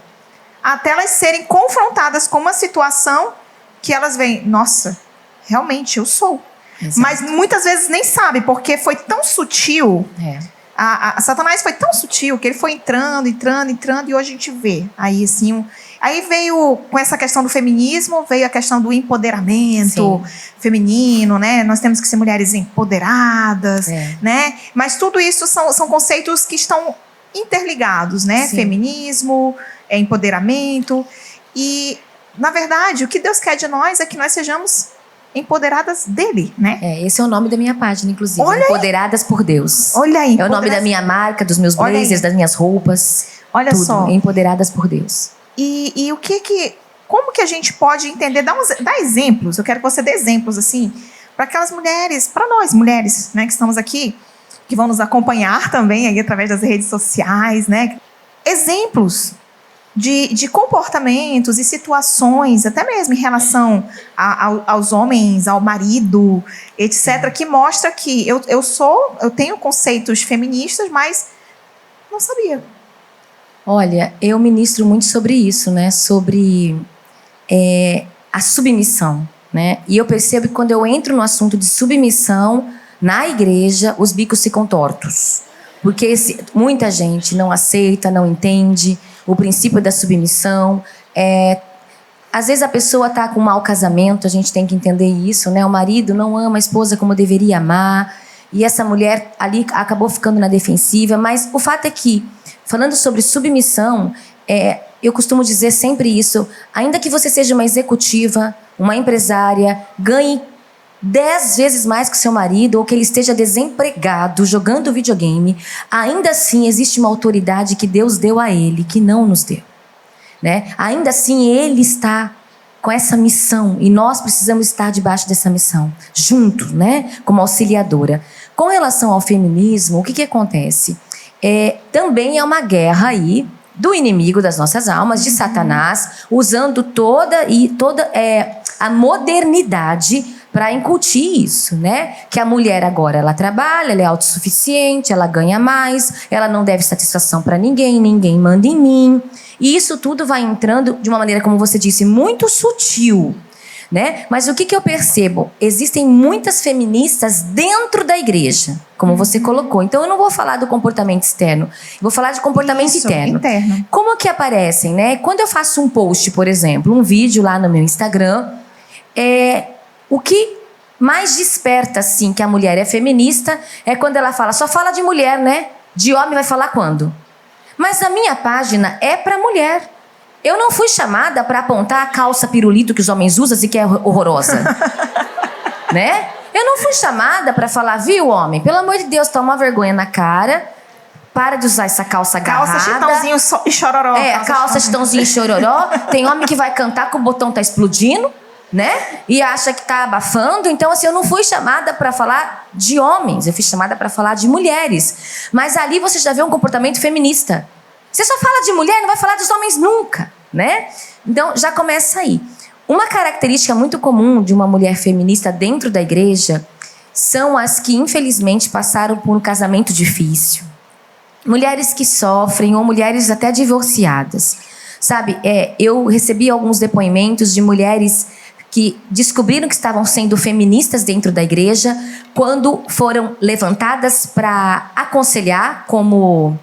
Até elas serem confrontadas com uma situação que elas veem, nossa, realmente eu sou. Exato. Mas muitas vezes nem sabem, porque foi tão sutil. Satanás foi tão sutil que ele foi entrando, e hoje a gente vê. Aí, assim, aí veio, com essa questão do feminismo, veio a questão do empoderamento feminino, né? Nós temos que ser mulheres empoderadas, né? Mas tudo isso são conceitos que estão interligados, né? Sim. Feminismo, empoderamento. E, na verdade, o que Deus quer de nós é que nós sejamos empoderadas dele, né? Esse é o nome da minha página, inclusive. Olha Empoderadas por Deus. Olha aí. É o nome da minha marca, dos meus blazers, das minhas roupas. Olha tudo. só. Empoderadas por Deus. E o como que a gente pode entender, dá exemplos, eu quero que você dê exemplos, assim, para aquelas mulheres, para nós mulheres, né, que estamos aqui, que vão nos acompanhar também aí através das redes sociais, né? Exemplos de comportamentos e situações, até mesmo em relação aos homens, ao marido, etc., que mostra que eu tenho conceitos feministas, mas não sabia. Olha, eu ministro muito sobre isso, né? Sobre a submissão, né? E eu percebo que quando eu entro no assunto de submissão, na igreja, os bicos ficam tortos. Porque muita gente não aceita, não entende o princípio da submissão. Às vezes a pessoa está com um mau casamento, a gente tem que entender isso, né? O marido não ama a esposa como deveria amar, e essa mulher ali acabou ficando na defensiva. Mas o fato é que, falando sobre submissão, eu costumo dizer sempre isso: ainda que você seja uma executiva, uma empresária, ganhe 10 vezes mais que seu marido, ou que ele esteja desempregado, jogando videogame, ainda assim existe uma autoridade que Deus deu a ele, que não nos deu, né? Ainda assim ele está com essa missão, e nós precisamos estar debaixo dessa missão, juntos, né? Como auxiliadora. Com relação ao feminismo, o que acontece? Também é uma guerra aí do inimigo das nossas almas, de Satanás, usando toda a modernidade para incutir isso, né? Que a mulher agora, ela trabalha, ela é autossuficiente, ela ganha mais, ela não deve satisfação para ninguém, ninguém manda em mim. E isso tudo vai entrando de uma maneira, como você disse, muito sutil, né? Mas o que eu percebo? Existem muitas feministas dentro da igreja, como você colocou. Então eu não vou falar do comportamento externo, eu vou falar de comportamento interno. Como que aparecem, né? Quando eu faço um post, por exemplo, um vídeo lá no meu Instagram, o que mais desperta, assim, que a mulher é feminista é quando ela fala, só fala de mulher, né? De homem vai falar quando? Mas a minha página é para mulher. Eu não fui chamada para apontar a calça pirulito que os homens usam e que é horrorosa. Né? Eu não fui chamada para falar, viu, homem? Pelo amor de Deus, toma uma vergonha na cara. Para de usar essa calça agarrada. Calça chitãozinho e chororó. Calça chitãozinho e chororó. Tem homem que vai cantar que o botão tá explodindo, né? E acha que tá abafando. Então, assim, eu não fui chamada para falar de homens. Eu fui chamada para falar de mulheres. Mas ali você já vê um comportamento feminista. Você só fala de mulher, não vai falar dos homens nunca, né? Então, já começa aí. Uma característica muito comum de uma mulher feminista dentro da igreja são as que, infelizmente, passaram por um casamento difícil. Mulheres que sofrem, ou mulheres até divorciadas. Sabe, eu recebi alguns depoimentos de mulheres que descobriram que estavam sendo feministas dentro da igreja quando foram levantadas para aconselhar como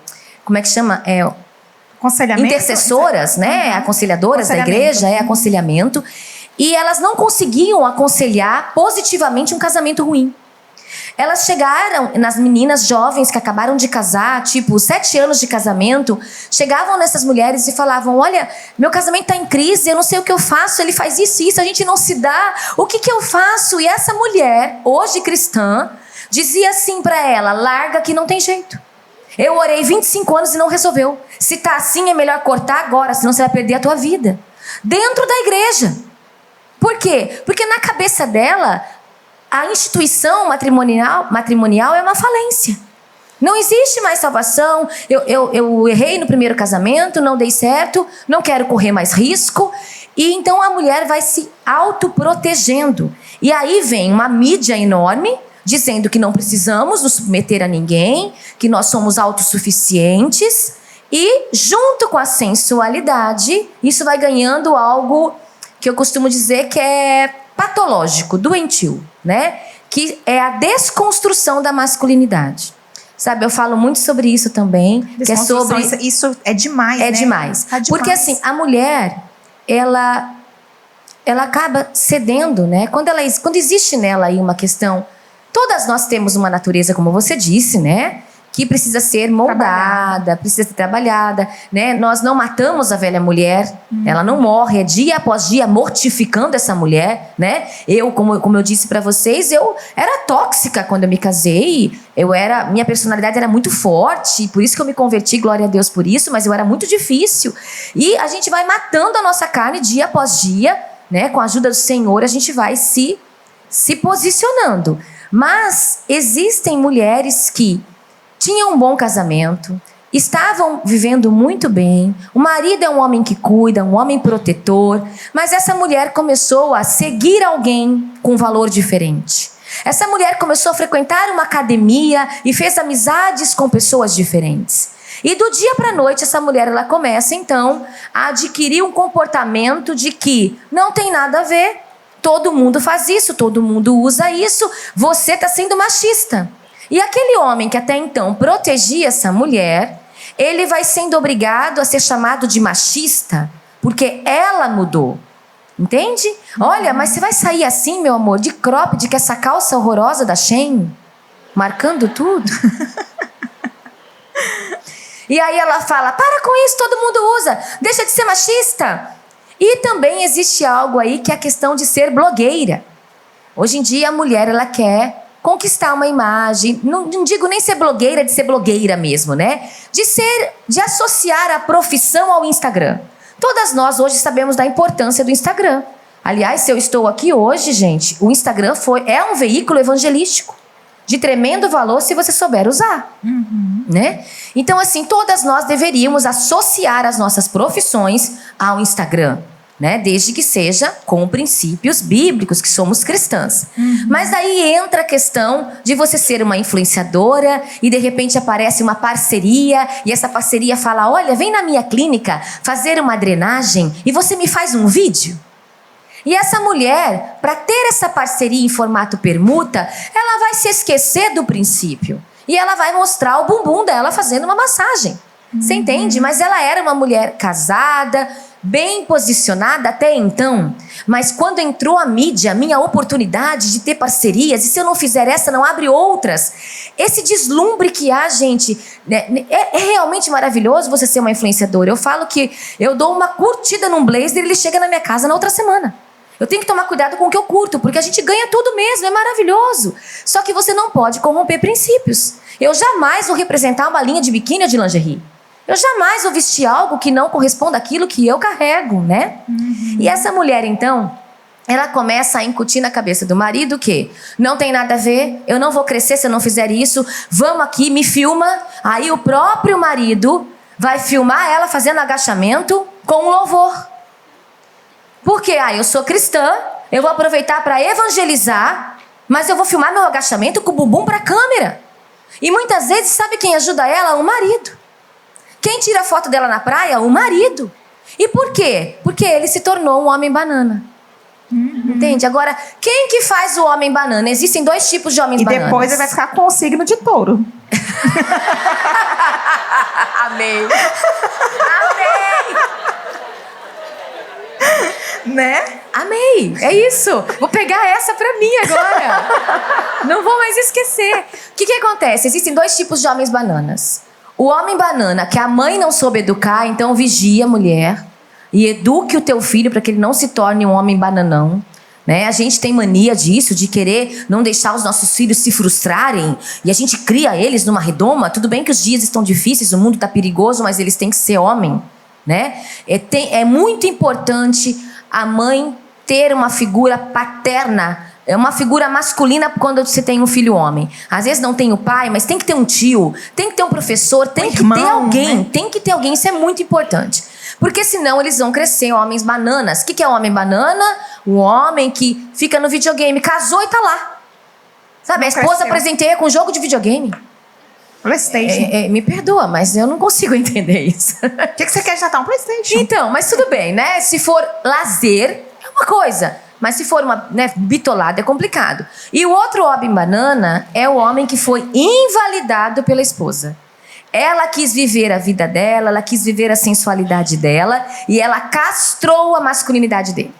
é que chama? Aconselhamento? Intercessoras, né? Aconselhadoras da igreja, aconselhamento. e elas não conseguiam aconselhar positivamente um casamento ruim. Elas chegaram, nas meninas jovens que acabaram de casar, tipo 7 anos de casamento, chegavam nessas mulheres e falavam: olha, meu casamento está em crise, eu não sei o que eu faço, ele faz isso e isso, a gente não se dá, o que eu faço? E essa mulher, hoje cristã, dizia assim para ela: larga que não tem jeito. Eu orei 25 anos e não resolveu. Se tá assim, é melhor cortar agora, senão você vai perder a tua vida. Dentro da igreja. Por quê? Porque na cabeça dela, a instituição matrimonial é uma falência. Não existe mais salvação. Eu errei no primeiro casamento, não dei certo, não quero correr mais risco. E então a mulher vai se autoprotegendo. E aí vem uma mídia enorme, dizendo que não precisamos nos submeter a ninguém, que nós somos autossuficientes. E junto com a sensualidade, isso vai ganhando algo que eu costumo dizer que é patológico, doentio, né? Que é a desconstrução da masculinidade. Sabe, eu falo muito sobre isso também, que é sobre... Isso é demais, né? É demais. Tá demais. Porque assim, a mulher, ela acaba cedendo, né? Quando existe nela aí uma questão... Todas nós temos uma natureza, como você disse, né? Que precisa ser moldada, precisa ser trabalhada, né? Nós não matamos a velha mulher, ela não morre, é dia após dia mortificando essa mulher, né? Eu, como eu disse pra vocês, eu era tóxica quando eu me casei, minha personalidade era muito forte, por isso que eu me converti, glória a Deus por isso, mas eu era muito difícil. E a gente vai matando a nossa carne dia após dia, né? Com a ajuda do Senhor, a gente vai se posicionando. Mas existem mulheres que tinham um bom casamento, estavam vivendo muito bem, o marido é um homem que cuida, um homem protetor, mas essa mulher começou a seguir alguém com valor diferente. Essa mulher começou a frequentar uma academia e fez amizades com pessoas diferentes. E do dia para a noite, essa mulher ela começa então a adquirir um comportamento de que não tem nada a ver, todo mundo faz isso, todo mundo usa isso, você está sendo machista. E aquele homem que até então protegia essa mulher, ele vai sendo obrigado a ser chamado de machista, porque ela mudou. Entende? Olha, mas você vai sair assim, meu amor, de cropped, com essa calça horrorosa da Shein, marcando tudo? E aí ela fala: para com isso, todo mundo usa, deixa de ser machista. E também existe algo aí que é a questão de ser blogueira. Hoje em dia a mulher ela quer conquistar uma imagem, não digo nem ser blogueira, de ser blogueira mesmo, né? De associar a profissão ao Instagram. Todas nós hoje sabemos da importância do Instagram. Aliás, se eu estou aqui hoje, gente, o Instagram é um veículo evangelístico de tremendo valor se você souber usar, né? Então, assim, todas nós deveríamos associar as nossas profissões ao Instagram, né? Desde que seja com princípios bíblicos, que somos cristãs. Mas aí entra a questão de você ser uma influenciadora e de repente aparece uma parceria e essa parceria fala: olha, vem na minha clínica fazer uma drenagem e você me faz um vídeo. E essa mulher, para ter essa parceria em formato permuta, ela vai se esquecer do princípio. E ela vai mostrar o bumbum dela fazendo uma massagem. Você entende? Mas ela era uma mulher casada, bem posicionada até então. Mas quando entrou a mídia, a minha oportunidade de ter parcerias, e se eu não fizer essa, não abre outras. Esse deslumbre que há, gente, né, é realmente maravilhoso você ser uma influenciadora. Eu falo que eu dou uma curtida num blazer e ele chega na minha casa na outra semana. Eu tenho que tomar cuidado com o que eu curto, porque a gente ganha tudo mesmo, é maravilhoso. Só que você não pode corromper princípios. Eu jamais vou representar uma linha de biquíni ou de lingerie. Eu jamais vou vestir algo que não corresponda àquilo que eu carrego, né? E essa mulher, então, ela começa a incutir na cabeça do marido que não tem nada a ver, eu não vou crescer se eu não fizer isso, vamos aqui, me filma. Aí o próprio marido vai filmar ela fazendo agachamento com louvor. Porque, eu sou cristã, eu vou aproveitar para evangelizar, mas eu vou filmar meu agachamento com o bumbum para a câmera. E muitas vezes, sabe quem ajuda ela? O marido. Quem tira a foto dela na praia? O marido. E por quê? Porque ele se tornou um homem banana. Entende? Agora, quem que faz o homem banana? Existem 2 tipos de homens bananas. E depois ele vai ficar com o signo de touro. Amém. Amém. Né? Amei, é isso. Vou pegar essa pra mim agora. Não vou mais esquecer. O que acontece? Existem 2 tipos de homens bananas. O homem banana, que a mãe não soube educar, então vigia a mulher e eduque o teu filho para que ele não se torne um homem bananão. Né? A gente tem mania disso, de querer não deixar os nossos filhos se frustrarem, e a gente cria eles numa redoma. Tudo bem que os dias estão difíceis, o mundo está perigoso, mas eles têm que ser homem. Né? É muito importante a mãe ter uma figura paterna, uma figura masculina quando você tem um filho homem. Às vezes não tem o pai, mas tem que ter um tio, tem que ter um professor, tem que ter alguém, né? Tem que ter alguém, isso é muito importante. Porque senão eles vão crescer homens bananas. O que é homem banana? O homem que fica no videogame, casou e tá lá. Sabe, a esposa presenteia com jogo de videogame. PlayStation. Me perdoa, mas eu não consigo entender isso. O que você quer de Natal? Um PlayStation. Então, mas tudo bem, né? Se for lazer, é uma coisa. Mas se for uma bitolada, é complicado. E o outro homem banana é o homem que foi invalidado pela esposa. Ela quis viver a vida dela, ela quis viver a sensualidade dela e ela castrou a masculinidade dele.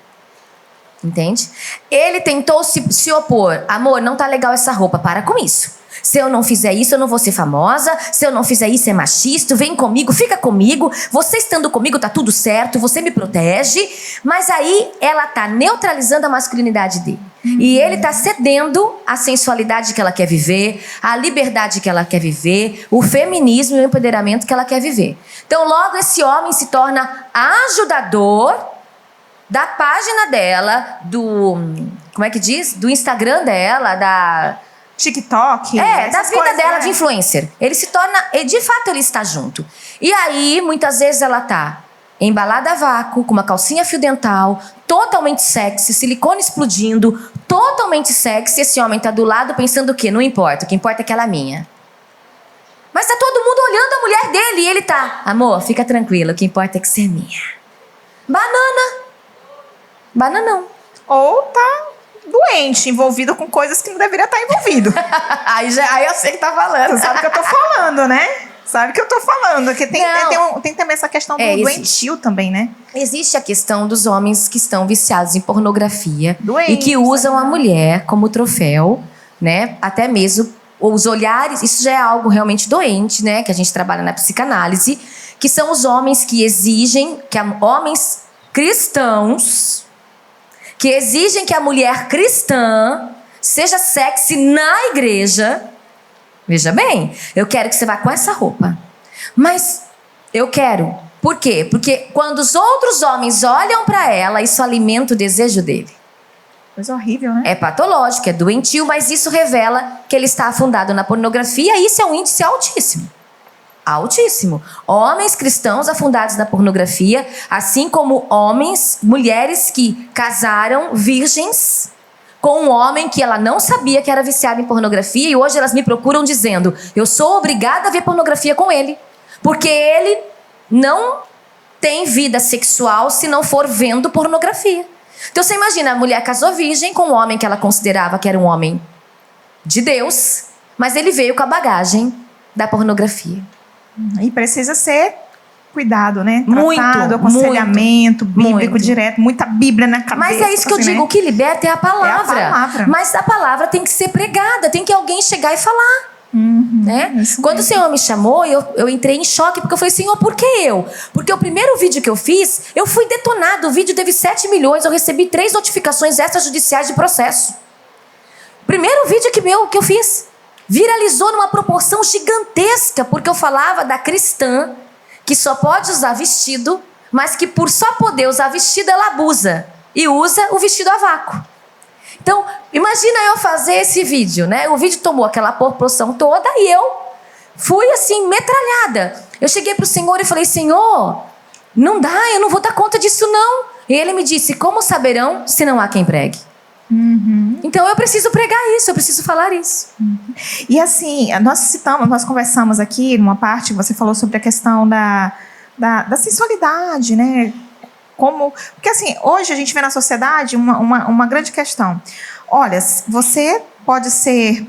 Entende? Ele tentou se opor. Amor, não tá legal essa roupa, para com isso. Se eu não fizer isso, eu não vou ser famosa. Se eu não fizer isso, é machista. Vem comigo, fica comigo. Você estando comigo, tá tudo certo. Você me protege. Mas aí, ela tá neutralizando a masculinidade dele. E ele tá cedendo a sensualidade que ela quer viver, a liberdade que ela quer viver, o feminismo e o empoderamento que ela quer viver. Então, logo, esse homem se torna ajudador da página dela, como é que diz? Do Instagram dela, da TikTok. Da vida dela, de influencer. Ele se torna, de fato ele está junto. E aí, muitas vezes ela tá embalada a vácuo, com uma calcinha fio dental, totalmente sexy, silicone explodindo, totalmente sexy. Esse homem tá do lado pensando o quê? Não importa, o que importa é que ela é minha. Mas tá todo mundo olhando a mulher dele e ele tá, amor, fica tranquilo, o que importa é que você é minha. Bananão. Ou tá doente, envolvido com coisas que não deveria estar envolvido. aí eu sei que tá falando. Tu sabe o que eu tô falando, né? Sabe o que eu tô falando. Porque tem também essa questão do doentio também, né? Existe a questão dos homens que estão viciados em pornografia. Doentes, e que usam a mulher como troféu, né? Até mesmo os olhares, isso já é algo realmente doente, né? Que a gente trabalha na psicanálise, que são os homens que exigem, homens cristãos, que exigem que a mulher cristã seja sexy na igreja. Veja bem, eu quero que você vá com essa roupa. Mas eu quero. Por quê? Porque quando os outros homens olham para ela, isso alimenta o desejo dele. Coisa horrível, né? É patológico, é doentio, mas isso revela que ele está afundado na pornografia e isso é um índice altíssimo. Altíssimo. Homens cristãos afundados na pornografia, assim como mulheres que casaram virgens com um homem que ela não sabia que era viciado em pornografia e hoje elas me procuram dizendo, eu sou obrigada a ver pornografia com ele, porque ele não tem vida sexual se não for vendo pornografia. Então você imagina, a mulher casou virgem com um homem que ela considerava que era um homem de Deus, mas ele veio com a bagagem da pornografia. E precisa ser cuidado, né? Muito, tratado, aconselhamento bíblico direto, muita Bíblia na cabeça. Mas é isso que eu digo, o que liberta é a palavra. É a palavra. Mas a palavra tem que ser pregada, tem que alguém chegar e falar. Né? Quando o Senhor me chamou, eu entrei em choque, porque eu falei, Senhor, por que eu? Porque o primeiro vídeo que eu fiz, eu fui detonado, o vídeo teve 7 milhões, eu recebi 3 notificações extrajudiciais de processo. Primeiro vídeo que eu fiz. Viralizou numa proporção gigantesca, porque eu falava da cristã que só pode usar vestido, mas que por só poder usar vestido, ela abusa. E usa o vestido a vácuo. Então, imagina eu fazer esse vídeo, né? O vídeo tomou aquela proporção toda e eu fui assim, metralhada. Eu cheguei pro Senhor e falei, Senhor, não dá, eu não vou dar conta disso não. E ele me disse, como saberão se não há quem pregue? Então eu preciso pregar isso, eu preciso falar isso. E assim, nós conversamos aqui numa parte, você falou sobre a questão da sensualidade, né? Porque assim, hoje a gente vê na sociedade uma grande questão. Olha, você pode ser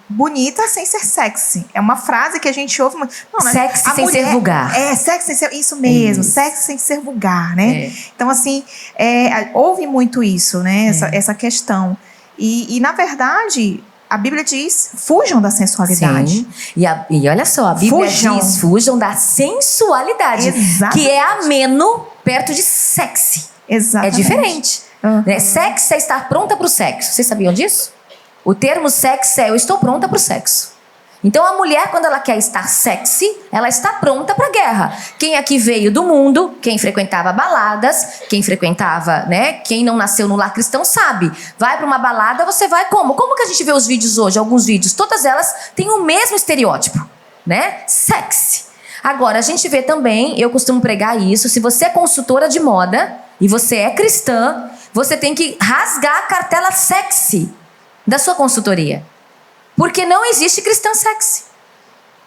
bonita sem ser sexy. É uma frase que a gente ouve muito. Não, Sexy sem ser vulgar. Sexy sem ser... Isso mesmo, sexy sem ser vulgar, né? Então, assim, houve muito isso, né? Essa questão. E, na verdade, a Bíblia diz, fujam da sensualidade. Sim. E olha só, a Bíblia diz, fujam da sensualidade. Exatamente. Que é ameno perto de sexy. Exatamente. É diferente. Né? Sexy é estar pronta para o sexo. Vocês sabiam disso? O termo sexy é eu estou pronta para o sexo. Então a mulher, quando ela quer estar sexy, ela está pronta para a guerra. Quem aqui veio do mundo, quem frequentava baladas, quem frequentava, né? Quem não nasceu no lar cristão sabe. Vai para uma balada, você vai como? Como que a gente vê os vídeos hoje? Alguns vídeos, todas elas têm o mesmo estereótipo, né? Sexy. Agora, a gente vê também, eu costumo pregar isso, se você é consultora de moda e você é cristã, você tem que rasgar a cartela sexy da sua consultoria. Porque não existe cristã sexy.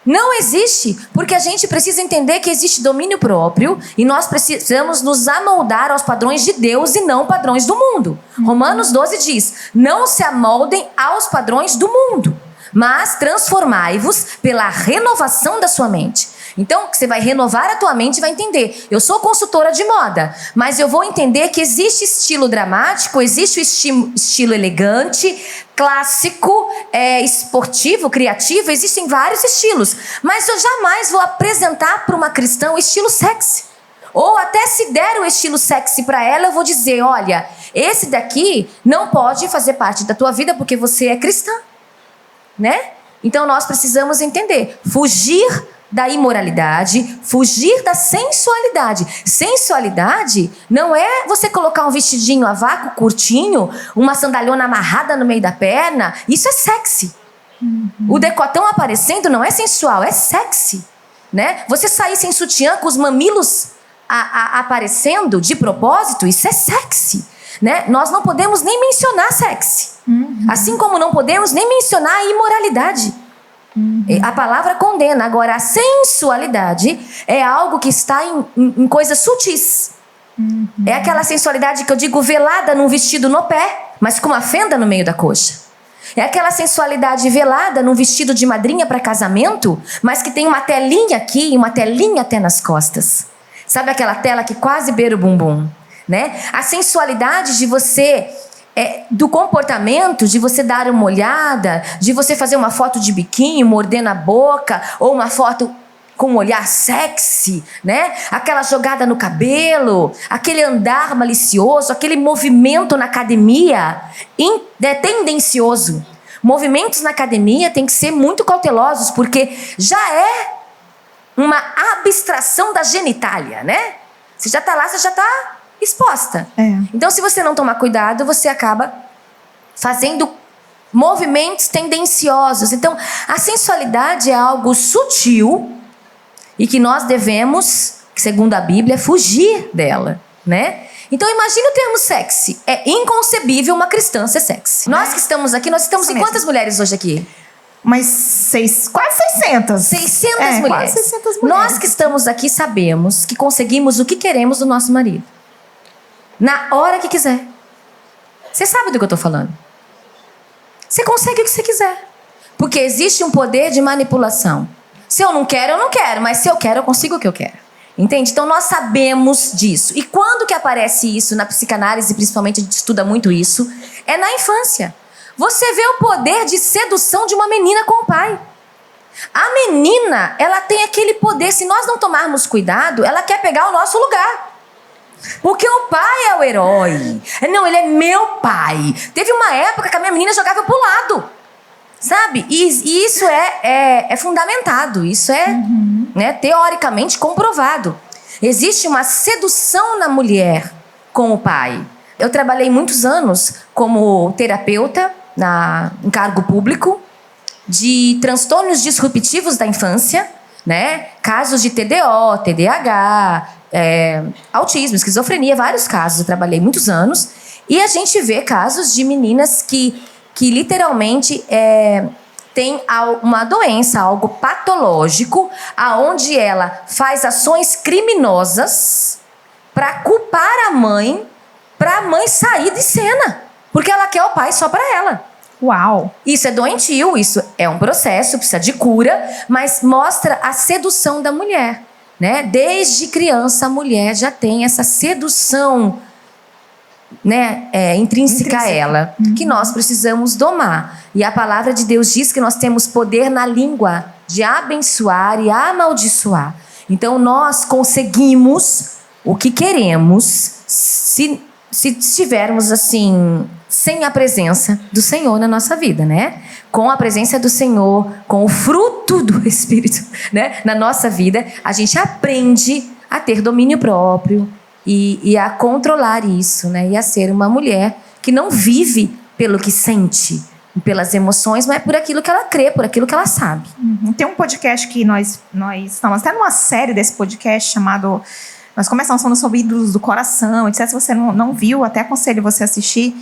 Não existe, porque a gente precisa entender que existe domínio próprio e nós precisamos nos amoldar aos padrões de Deus e não padrões do mundo. Romanos 12 diz, não se amoldem aos padrões do mundo, mas transformai-vos pela renovação da sua mente. Então, você vai renovar a tua mente e vai entender. Eu sou consultora de moda, mas eu vou entender que existe estilo dramático, existe o estilo elegante, clássico, esportivo, criativo, existem vários estilos. Mas eu jamais vou apresentar para uma cristã o estilo sexy. Ou até se der o estilo sexy para ela, eu vou dizer, olha, esse daqui não pode fazer parte da tua vida porque você é cristã. Né? Então nós precisamos entender, fugir da imoralidade, fugir da sensualidade. Sensualidade não é você colocar um vestidinho a vácuo curtinho, uma sandalhona amarrada no meio da perna. Isso é sexy. O decotão aparecendo não é sensual, é sexy, né? Você sair sem sutiã com os mamilos aparecendo de propósito, isso é sexy, né? Nós não podemos nem mencionar sexy. Assim como não podemos nem mencionar a imoralidade. A palavra condena. Agora, a sensualidade é algo que está em coisas sutis. É aquela sensualidade que eu digo velada num vestido no pé, mas com uma fenda no meio da coxa. É aquela sensualidade velada num vestido de madrinha para casamento, mas que tem uma telinha aqui e uma telinha até nas costas. Sabe aquela tela que quase beira o bumbum, né? A sensualidade de você... do comportamento, de você dar uma olhada, de você fazer uma foto de biquinho, morder na boca, ou uma foto com um olhar sexy, né? Aquela jogada no cabelo, aquele andar malicioso, aquele movimento na academia tendencioso. Movimentos na academia tem que ser muito cautelosos, porque já é uma abstração da genitália, né? Você já está lá, você já está exposta. Então, se você não tomar cuidado, você acaba fazendo movimentos tendenciosos. Então, a sensualidade é algo sutil e que nós devemos, segundo a Bíblia, fugir dela, né? Então, imagine o termo sexy. É inconcebível uma cristã ser sexy. Nós que estamos aqui, nós estamos em quantas mulheres hoje aqui? Quase 600. 600 mulheres. Quase 600 mulheres. Nós que estamos aqui sabemos que conseguimos o que queremos do nosso marido. Na hora que quiser. Você sabe do que eu estou falando. Você consegue o que você quiser. Porque existe um poder de manipulação. Se eu não quero, mas se eu quero, eu consigo o que eu quero. Entende? Então nós sabemos disso. E quando que aparece isso na psicanálise, principalmente a gente estuda muito isso, é na infância. Você vê o poder de sedução de uma menina com o pai. A menina, ela tem aquele poder, se nós não tomarmos cuidado, ela quer pegar o nosso lugar. Porque o pai é o herói. Não, ele é meu pai. Teve uma época que a minha menina jogava pro lado. Sabe? E isso é fundamentado. Isso é né, teoricamente comprovado. Existe uma sedução na mulher com o pai. Eu trabalhei muitos anos como terapeuta em cargo público de transtornos disruptivos da infância, né? Casos de TDO, TDAH, autismo, esquizofrenia, vários casos. Eu trabalhei muitos anos e a gente vê casos de meninas que literalmente tem uma doença, algo patológico, aonde ela faz ações criminosas para culpar a mãe, para a mãe sair de cena, porque ela quer o pai só para ela. Uau! Isso é doentio, isso é um processo, precisa de cura, mas mostra a sedução da mulher, né? Desde criança a mulher já tem essa sedução, né, intrínseca a ela, que nós precisamos domar. E a palavra de Deus diz que nós temos poder na língua de abençoar e amaldiçoar. Então nós conseguimos o que queremos se estivermos assim, sem a presença do Senhor na nossa vida, né? Com a presença do Senhor, com o fruto do Espírito, né, na nossa vida, a gente aprende a ter domínio próprio e a controlar isso, né? E a ser uma mulher que não vive pelo que sente, pelas emoções, mas por aquilo que ela crê, por aquilo que ela sabe. Tem um podcast que nós estamos até numa série desse podcast chamado... Nós começamos falando sobre ídolos do coração, etc. Se você não viu, até aconselho você assistir,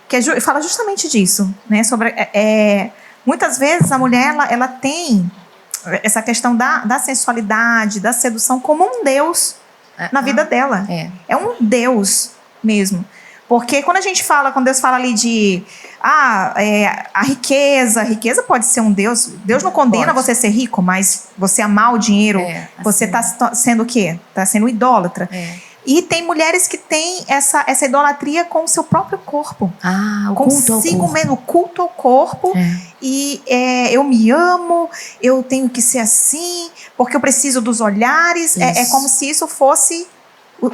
que fala justamente disso, né? Sobre, muitas vezes a mulher ela tem essa questão da sensualidade, da sedução como um Deus na vida dela. É um Deus mesmo. Porque quando Deus fala ali de a riqueza pode ser um Deus. Deus não condena você ser rico, mas você amar o dinheiro, você está sendo o quê? Está sendo idólatra. E tem mulheres que têm essa idolatria com o seu próprio corpo. O culto ao corpo. Mesmo, o culto ao corpo. E eu me amo, eu tenho que ser assim, porque eu preciso dos olhares. É como se isso fosse...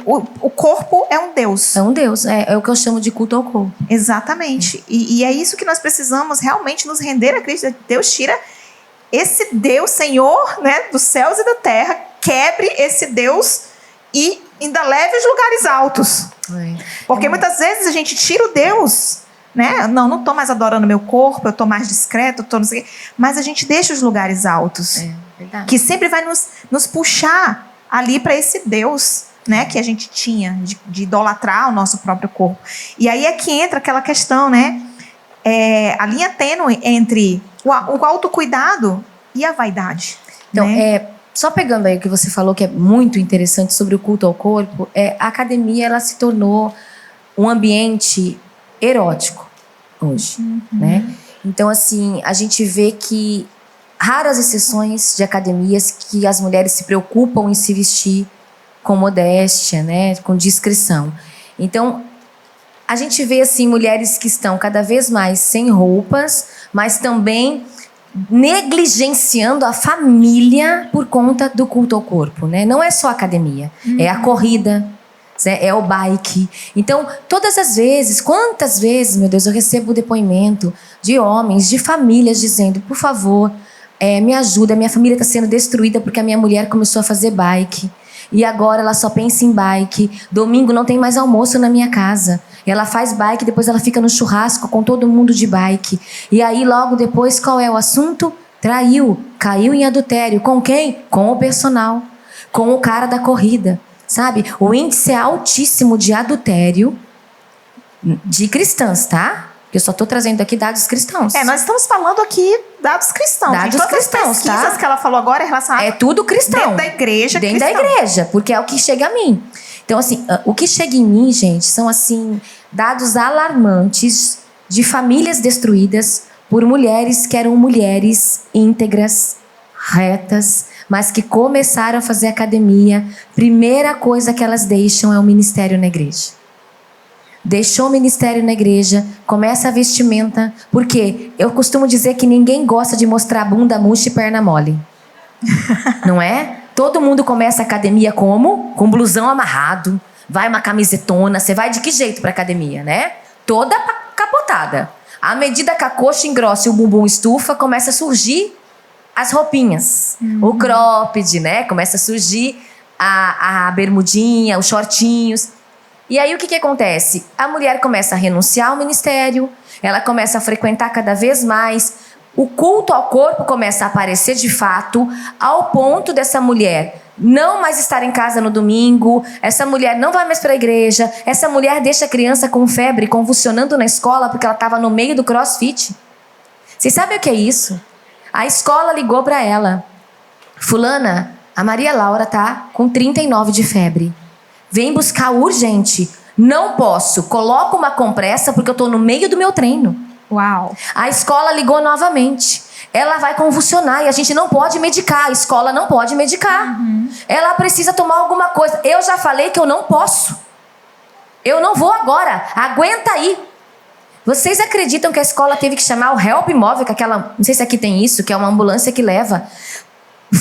O corpo é um Deus. É um Deus, é o que eu chamo de culto ao corpo. Exatamente. E é isso que nós precisamos realmente nos render a Cristo. Deus tira esse Deus, Senhor, né, dos céus e da terra, quebre esse Deus e ainda leve os lugares altos. Porque muitas vezes a gente tira o Deus, né? Não estou mais adorando meu corpo, eu estou mais discreto, não sei o quê, mas a gente deixa os lugares altos. Verdade. Que sempre vai nos puxar ali para esse Deus, né, que a gente tinha de idolatrar o nosso próprio corpo. E aí é que entra aquela questão, né, a linha tênue entre o autocuidado e a vaidade. Então, né? Só pegando aí o que você falou, que é muito interessante sobre o culto ao corpo, a academia ela se tornou um ambiente erótico hoje, né? Então, assim, a gente vê que raras exceções de academias que as mulheres se preocupam em se vestir com modéstia, né, com discrição. Então, a gente vê assim mulheres que estão cada vez mais sem roupas, mas também negligenciando a família por conta do culto ao corpo, né? Não é só a academia, é a corrida, é o bike. Então, todas as vezes, quantas vezes, meu Deus, eu recebo depoimento de homens, de famílias dizendo, por favor, me ajuda, minha família está sendo destruída porque a minha mulher começou a fazer bike. E agora ela só pensa em bike. Domingo não tem mais almoço na minha casa. Ela faz bike, depois ela fica no churrasco com todo mundo de bike. E aí logo depois, qual é o assunto? Traiu, caiu em adultério. Com quem? Com o personal. Com o cara da corrida. Sabe? O índice é altíssimo de adultério de cristãs, tá? Eu só estou trazendo aqui dados cristãos. Nós estamos falando aqui dados cristãos. Dados todas cristãos, as pesquisas que ela falou agora é relacionada... É tudo cristão. Dentro da igreja Dentro da igreja, porque é o que chega a mim. Então, assim, o que chega em mim, gente, são, assim, dados alarmantes de famílias destruídas por mulheres que eram mulheres íntegras, retas, mas que começaram a fazer academia. Primeira coisa que elas deixam é o ministério na igreja. Deixou o ministério na igreja, começa a vestimenta, porque eu costumo dizer que ninguém gosta de mostrar bunda murcha e perna mole. Não é? Todo mundo começa a academia como? Com blusão amarrado, vai uma camisetona, você vai de que jeito pra academia, né? Toda capotada. À medida que a coxa engrossa e o bumbum estufa, começa a surgir as roupinhas. O cropped, né? Começa a surgir a bermudinha, os shortinhos. E aí o que acontece? A mulher começa a renunciar ao ministério, ela começa a frequentar cada vez mais, o culto ao corpo começa a aparecer de fato, ao ponto dessa mulher não mais estar em casa no domingo, essa mulher não vai mais para a igreja, essa mulher deixa a criança com febre, convulsionando na escola porque ela estava no meio do crossfit. Vocês sabem o que é isso? A escola ligou para ela. Fulana, a Maria Laura tá com 39 de febre. Vem buscar urgente. Não posso. Coloca uma compressa porque eu tô no meio do meu treino. Uau. A escola ligou novamente. Ela vai convulsionar e a gente não pode medicar. A escola não pode medicar. Ela precisa tomar alguma coisa. Eu já falei que eu não posso. Eu não vou agora. Aguenta aí. Vocês acreditam que a escola teve que chamar o Help Móvel, que aquela, não sei se aqui tem isso, que é uma ambulância que leva.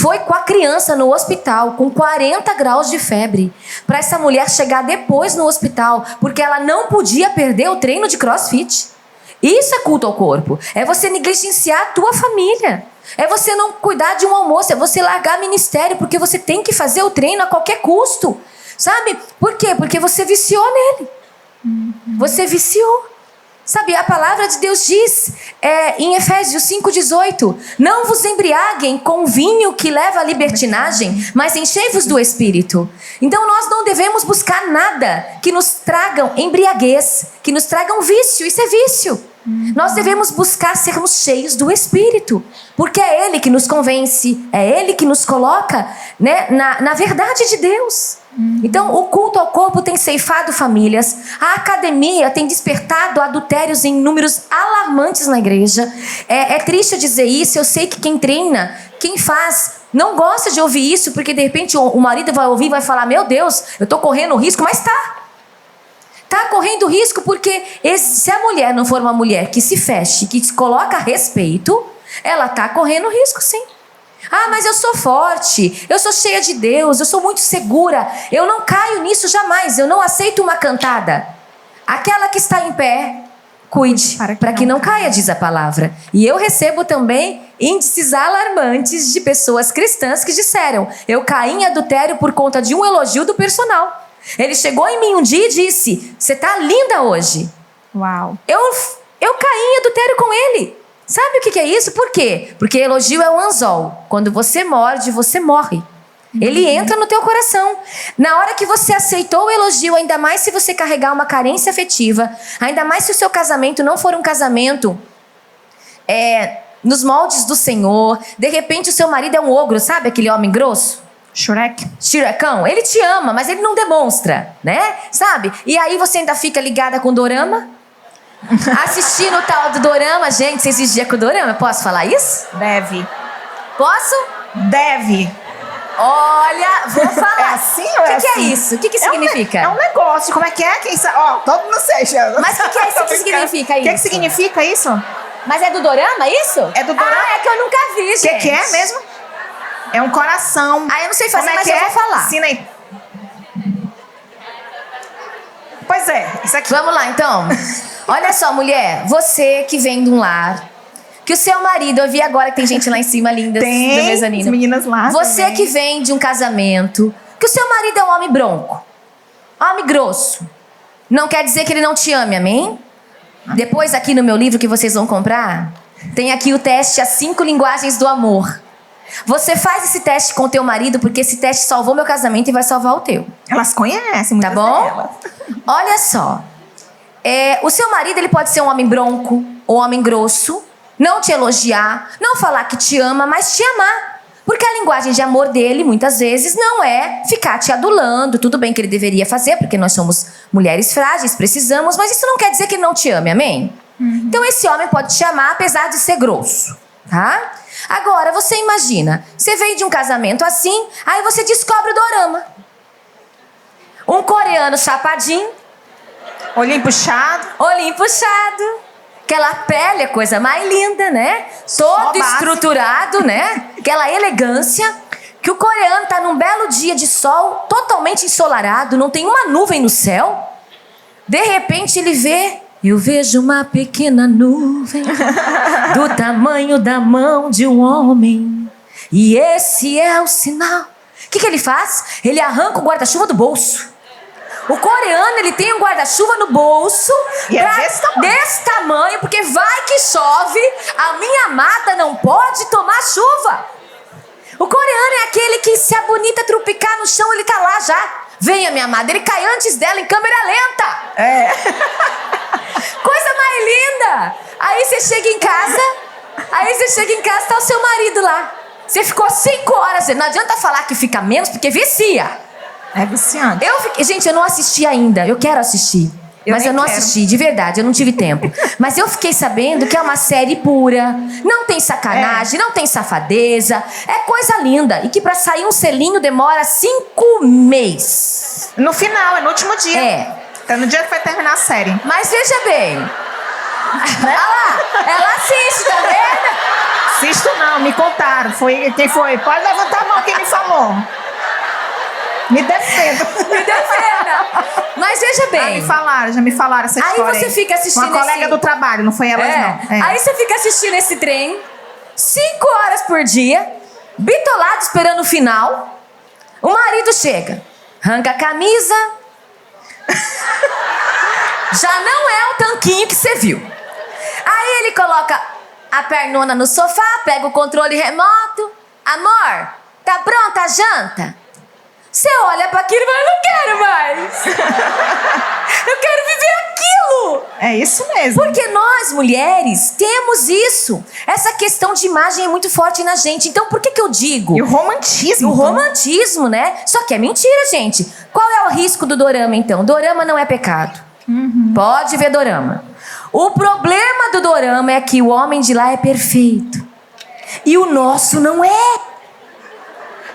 Foi com a criança no hospital, com 40 graus de febre, para essa mulher chegar depois no hospital, porque ela não podia perder o treino de CrossFit. Isso é culto ao corpo. É você negligenciar a tua família. É você não cuidar de um almoço. É você largar ministério, porque você tem que fazer o treino a qualquer custo. Sabe? Por quê? Porque você viciou nele. Você viciou. Sabe, a palavra de Deus diz em Efésios 5,18: não vos embriaguem com vinho que leva à libertinagem, mas enchei-vos do Espírito. Então nós não devemos buscar nada que nos tragam embriaguez, que nos tragam vício. Isso é vício. Nós devemos buscar sermos cheios do Espírito, porque é Ele que nos convence, é Ele que nos coloca, né, na verdade de Deus. Então, o culto ao corpo tem ceifado famílias. A academia tem despertado adultérios em números alarmantes na igreja. É triste dizer isso. Eu sei que quem treina, quem faz, não gosta de ouvir isso, porque de repente o marido vai ouvir e vai falar: meu Deus, eu estou correndo risco. Mas tá correndo risco, porque se a mulher não for uma mulher que se feche, que se coloca a respeito, ela está correndo risco, sim. Ah, mas eu sou forte, eu sou cheia de Deus, eu sou muito segura, eu não caio nisso jamais, eu não aceito uma cantada. Aquela que está em pé, cuide, para que não caia, diz a palavra. E eu recebo também índices alarmantes de pessoas cristãs que disseram: eu caí em adultério por conta de um elogio do personal. Ele chegou em mim um dia e disse: você está linda hoje. Uau. Eu caí em adultério com ele. Sabe o que é isso? Por quê? Porque elogio é um anzol. Quando você morde, você morre. Ele entra no teu coração. Na hora que você aceitou o elogio, ainda mais se você carregar uma carência afetiva, ainda mais se o seu casamento não for um casamento nos moldes do Senhor, de repente o seu marido é um ogro, sabe aquele homem grosso? Xurecão, ele te ama, mas ele não demonstra, né? Sabe? E aí você ainda fica ligada com o dorama, assistindo o tal do dorama. Gente, vocês vigiam com o dorama? Posso falar isso? Deve. Posso? Deve. Olha, vou falar. É assim ou é assim? O que é isso? O que significa? É um negócio. Como é que é? Quem sabe? Ó, todo mundo seja. Mas o que é isso? O que significa isso? O que significa isso? Mas é do dorama, isso? É do dorama. Ah, é que eu nunca vi, gente. O que é mesmo? É um coração. Ah, eu não sei fazer, como mas é que eu vou falar. Ensina aí. Pois é, isso aqui. Vamos lá, então. Olha só, mulher, você que vem de um lar, que o seu marido, eu vi agora que tem gente lá em cima linda, tem, do mezanino. As meninas lá. Você também. que vem de um casamento, que o seu marido é um homem bronco, homem grosso, não quer dizer que ele não te ame, amém? Depois aqui no meu livro que vocês vão comprar, tem aqui o teste As 5 Linguagens do Amor. Você faz esse teste com o teu marido, porque esse teste salvou meu casamento e vai salvar o teu. Elas conhecem, tá bom? Olha só. O seu marido, ele pode ser um homem bronco ou homem grosso, não te elogiar, não falar que te ama, mas te amar. Porque a linguagem de amor dele, muitas vezes, não é ficar te adulando. Tudo bem que ele deveria fazer, porque nós somos mulheres frágeis, precisamos, mas isso não quer dizer que ele não te ame, amém? Então esse homem pode te amar, apesar de ser grosso, tá? Agora, você imagina, você veio de um casamento assim, aí você descobre o dorama. Um coreano chapadinho, olhinho puxado. Aquela pele é coisa mais linda, né? Todo estruturado, né? Aquela elegância. Que o coreano tá num belo dia de sol, totalmente ensolarado, não tem uma nuvem no céu. De repente ele vê: eu vejo uma pequena nuvem do tamanho da mão de um homem. E esse é o sinal. O que ele faz? Ele arranca o guarda-chuva do bolso. O coreano, ele tem um guarda-chuva no bolso. E é desse tamanho, porque vai que chove, a minha amada não pode tomar chuva. O coreano é aquele que, se a bonita trupicar no chão, ele tá lá já. Venha, minha amada. Ele cai antes dela em câmera lenta. É. Coisa mais linda. Aí você chega em casa, tá o seu marido lá. Você ficou 5 horas. Não adianta falar que fica menos, porque vicia. É viciante. Gente, eu não assisti ainda. Eu quero assistir. Mas eu não assisti, de verdade, eu não tive tempo. Mas eu fiquei sabendo que é uma série pura, não tem sacanagem, não tem safadeza, é coisa linda. E que pra sair um selinho demora 5 meses. No final, é no último dia. É. Então, no dia que vai terminar a série. Mas veja bem. Olha lá, ela assiste, tá vendo? Assisto não, me contaram. Quem foi? Pode levantar a mão quem me falou. Me defenda. Me defenda. Mas veja bem. Já me falaram essa história. Aí você fica assistindo uma colega do trabalho, não foi elas não. É. Aí você fica assistindo esse trem 5 horas por dia, bitolado esperando o final. O marido chega, arranca a camisa. Já não é o tanquinho que você viu. Aí ele coloca a pernona no sofá, pega o controle remoto. Amor, tá pronta a janta? Você olha pra aquilo e fala, eu não quero mais. Eu quero viver aquilo. É isso mesmo. Porque nós, mulheres, temos isso. Essa questão de imagem é muito forte na gente. Então, por que eu digo? E o romantismo. O romantismo, né? Só que é mentira, gente. Qual é o risco do dorama, então? Dorama não é pecado. Pode ver dorama. O problema do dorama é que o homem de lá é perfeito. E o nosso não é.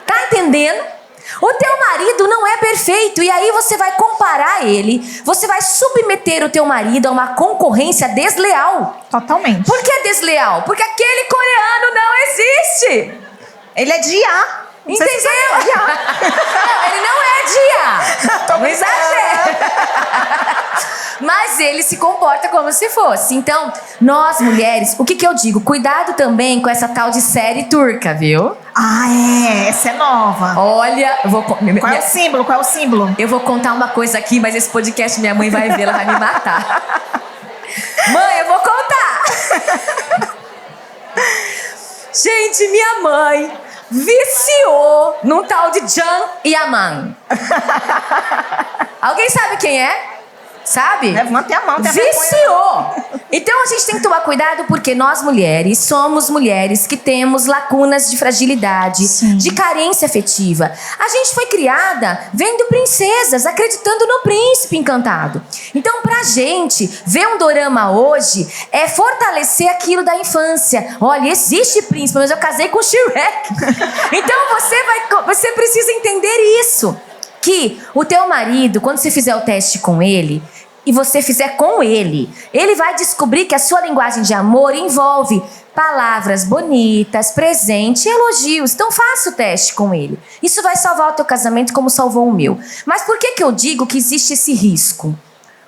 Tá entendendo? O teu marido não é perfeito. E aí você vai comparar ele. Você vai submeter o teu marido a uma concorrência desleal. Totalmente. Por que desleal? Porque aquele coreano não existe. Ele é de A. Entendeu? Não, ele não é de A. Não exagera. Mas ele se comporta como se fosse. Então, nós mulheres, o que eu digo? Cuidado também com essa tal de série turca, viu? Ah, é. Essa é nova. Olha, eu vou... Qual é o símbolo? Qual é o símbolo? Eu vou contar uma coisa aqui, mas esse podcast minha mãe vai ver, ela vai me matar. Mãe, eu vou contar. Gente, minha mãe viciou num tal de Jang Yaman. Alguém sabe quem é? Sabe? Levante a mão. Viciou! Então a gente tem que tomar cuidado porque nós mulheres somos mulheres que temos lacunas de fragilidade, de carência afetiva. A gente foi criada vendo princesas, acreditando no príncipe encantado. Então pra gente, ver um dorama hoje é fortalecer aquilo da infância. Olha, existe príncipe, mas eu casei com Shrek. Então você precisa entender isso. Que o teu marido, quando você fizer o teste com ele, e você fizer com ele, ele vai descobrir que a sua linguagem de amor envolve palavras bonitas, presente e elogios. Então faça o teste com ele. Isso vai salvar o teu casamento como salvou o meu. Mas por que eu digo que existe esse risco?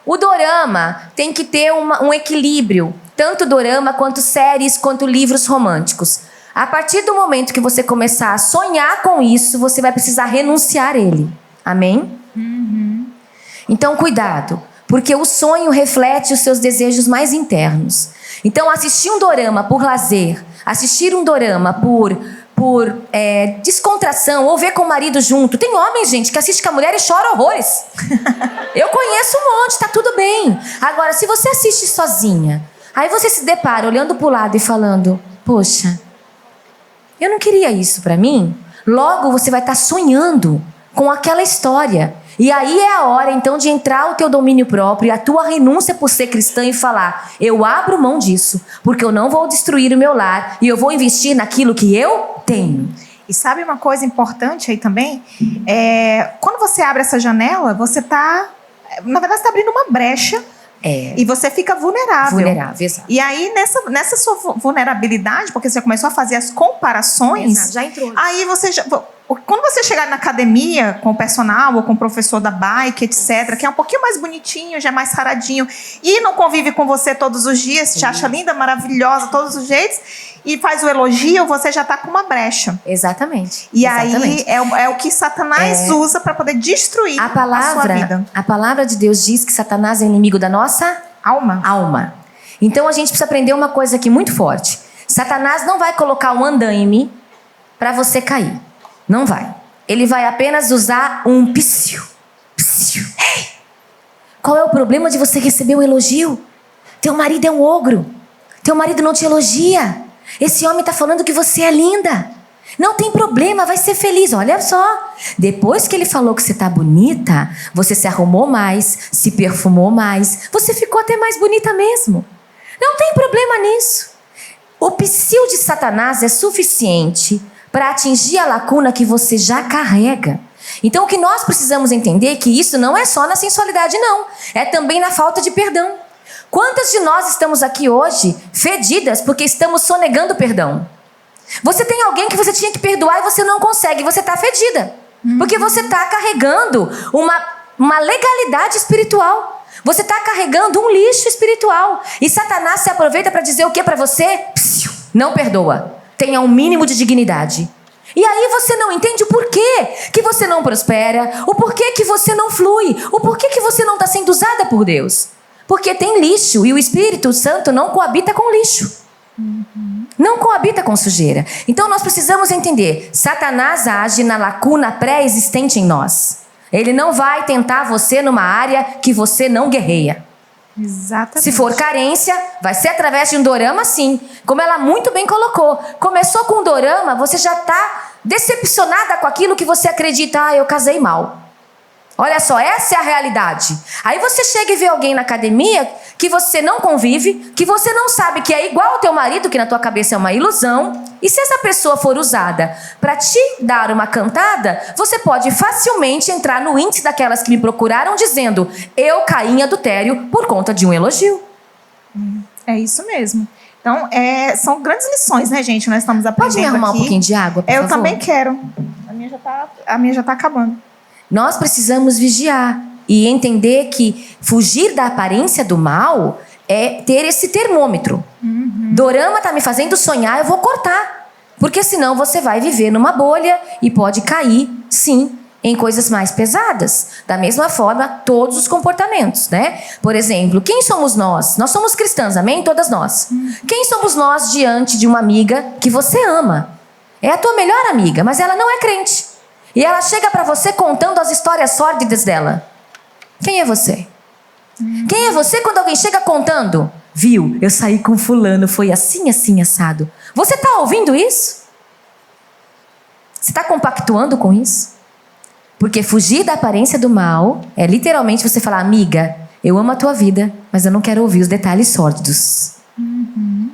O dorama tem que ter um equilíbrio. Tanto dorama, quanto séries, quanto livros românticos. A partir do momento que você começar a sonhar com isso, você vai precisar renunciar a ele. Amém? Então, cuidado, porque o sonho reflete os seus desejos mais internos. Então, assistir um dorama por lazer, assistir um dorama por descontração, ou ver com o marido junto. Tem homem, gente, que assiste com a mulher e chora horrores. Eu conheço um monte, tá tudo bem. Agora, se você assiste sozinha, aí você se depara olhando pro lado e falando, poxa, eu não queria isso pra mim. Logo, você vai estar sonhando com aquela história. E aí é a hora, então, de entrar o teu domínio próprio e a tua renúncia por ser cristã e falar, eu abro mão disso, porque eu não vou destruir o meu lar e eu vou investir naquilo que eu tenho. E sabe uma coisa importante aí também? Quando você abre essa janela, você tá... Na verdade, você tá abrindo uma brecha. E você fica vulnerável. Vulnerável, exato. E aí, nessa sua vulnerabilidade, porque você começou a fazer as comparações... Exato, já entrou. Aí você já... Quando você chegar na academia com o personal ou com o professor da bike, etc., que é um pouquinho mais bonitinho, já é mais saradinho, e não convive com você todos os dias, te acha linda, maravilhosa, todos os jeitos, e faz o elogio, você já está com uma brecha. Exatamente. E Exatamente. aí é o que Satanás usa para poder destruir a sua vida. A palavra de Deus diz que Satanás é inimigo da nossa alma. Então a gente precisa aprender uma coisa aqui muito forte. Satanás não vai colocar um andaime para você cair. Não vai. Ele vai apenas usar um psiu. Ei! Qual é o problema de você receber um elogio? Teu marido é um ogro. Teu marido não te elogia. Esse homem está falando que você é linda. Não tem problema, vai ser feliz. Olha só, depois que ele falou que você tá bonita, você se arrumou mais, se perfumou mais, você ficou até mais bonita mesmo. Não tem problema nisso. O psil de Satanás é suficiente para atingir a lacuna que você já carrega. Então o que nós precisamos entender é que isso não é só na sensualidade, não. É também na falta de perdão. Quantas de nós estamos aqui hoje fedidas porque estamos sonegando perdão? Você tem alguém que você tinha que perdoar e você não consegue, você está fedida. Porque você está carregando uma legalidade espiritual. Você está carregando um lixo espiritual. E Satanás se aproveita para dizer o que para você? Psiu, não perdoa. Tenha um mínimo de dignidade. E aí você não entende o porquê que você não prospera, o porquê que você não flui, o porquê que você não está sendo usada por Deus. Porque tem lixo e o Espírito Santo não coabita com lixo. Não coabita com sujeira. Então nós precisamos entender, Satanás age na lacuna pré-existente em nós. Ele não vai tentar você numa área que você não guerreia. Exatamente. Se for carência, vai ser através de um dorama, sim. Como ela muito bem colocou. Começou com um dorama, você já está decepcionada com aquilo que você acredita. Ah, eu casei mal. Olha só, essa é a realidade. Aí você chega e vê alguém na academia que você não convive, que você não sabe que é igual ao teu marido, que na tua cabeça é uma ilusão. E se essa pessoa for usada para te dar uma cantada, você pode facilmente entrar no índice daquelas que me procuraram dizendo: eu caí em adultério por conta de um elogio. É isso mesmo. Então, são grandes lições, né, gente? Nós estamos aprendendo Pode me arrumar aqui. um pouquinho de água, por favor? Eu também quero. A minha já tá acabando. Nós precisamos vigiar e entender que fugir da aparência do mal é ter esse termômetro. Dorama tá me fazendo sonhar, eu vou cortar. Porque senão você vai viver numa bolha e pode cair, sim, em coisas mais pesadas. Da mesma forma, todos os comportamentos, né? Por exemplo, quem somos nós? Nós somos cristãs, amém? Todas nós. Quem somos nós diante de uma amiga que você ama? É a tua melhor amiga, mas ela não é crente. E ela chega para você contando as histórias sórdidas dela. Quem é você? Quem é você quando alguém chega contando? Viu, eu saí com fulano, foi assim, assim, assado. Você está ouvindo isso? Você está compactuando com isso? Porque fugir da aparência do mal é literalmente você falar: amiga, eu amo a tua vida, mas eu não quero ouvir os detalhes sórdidos.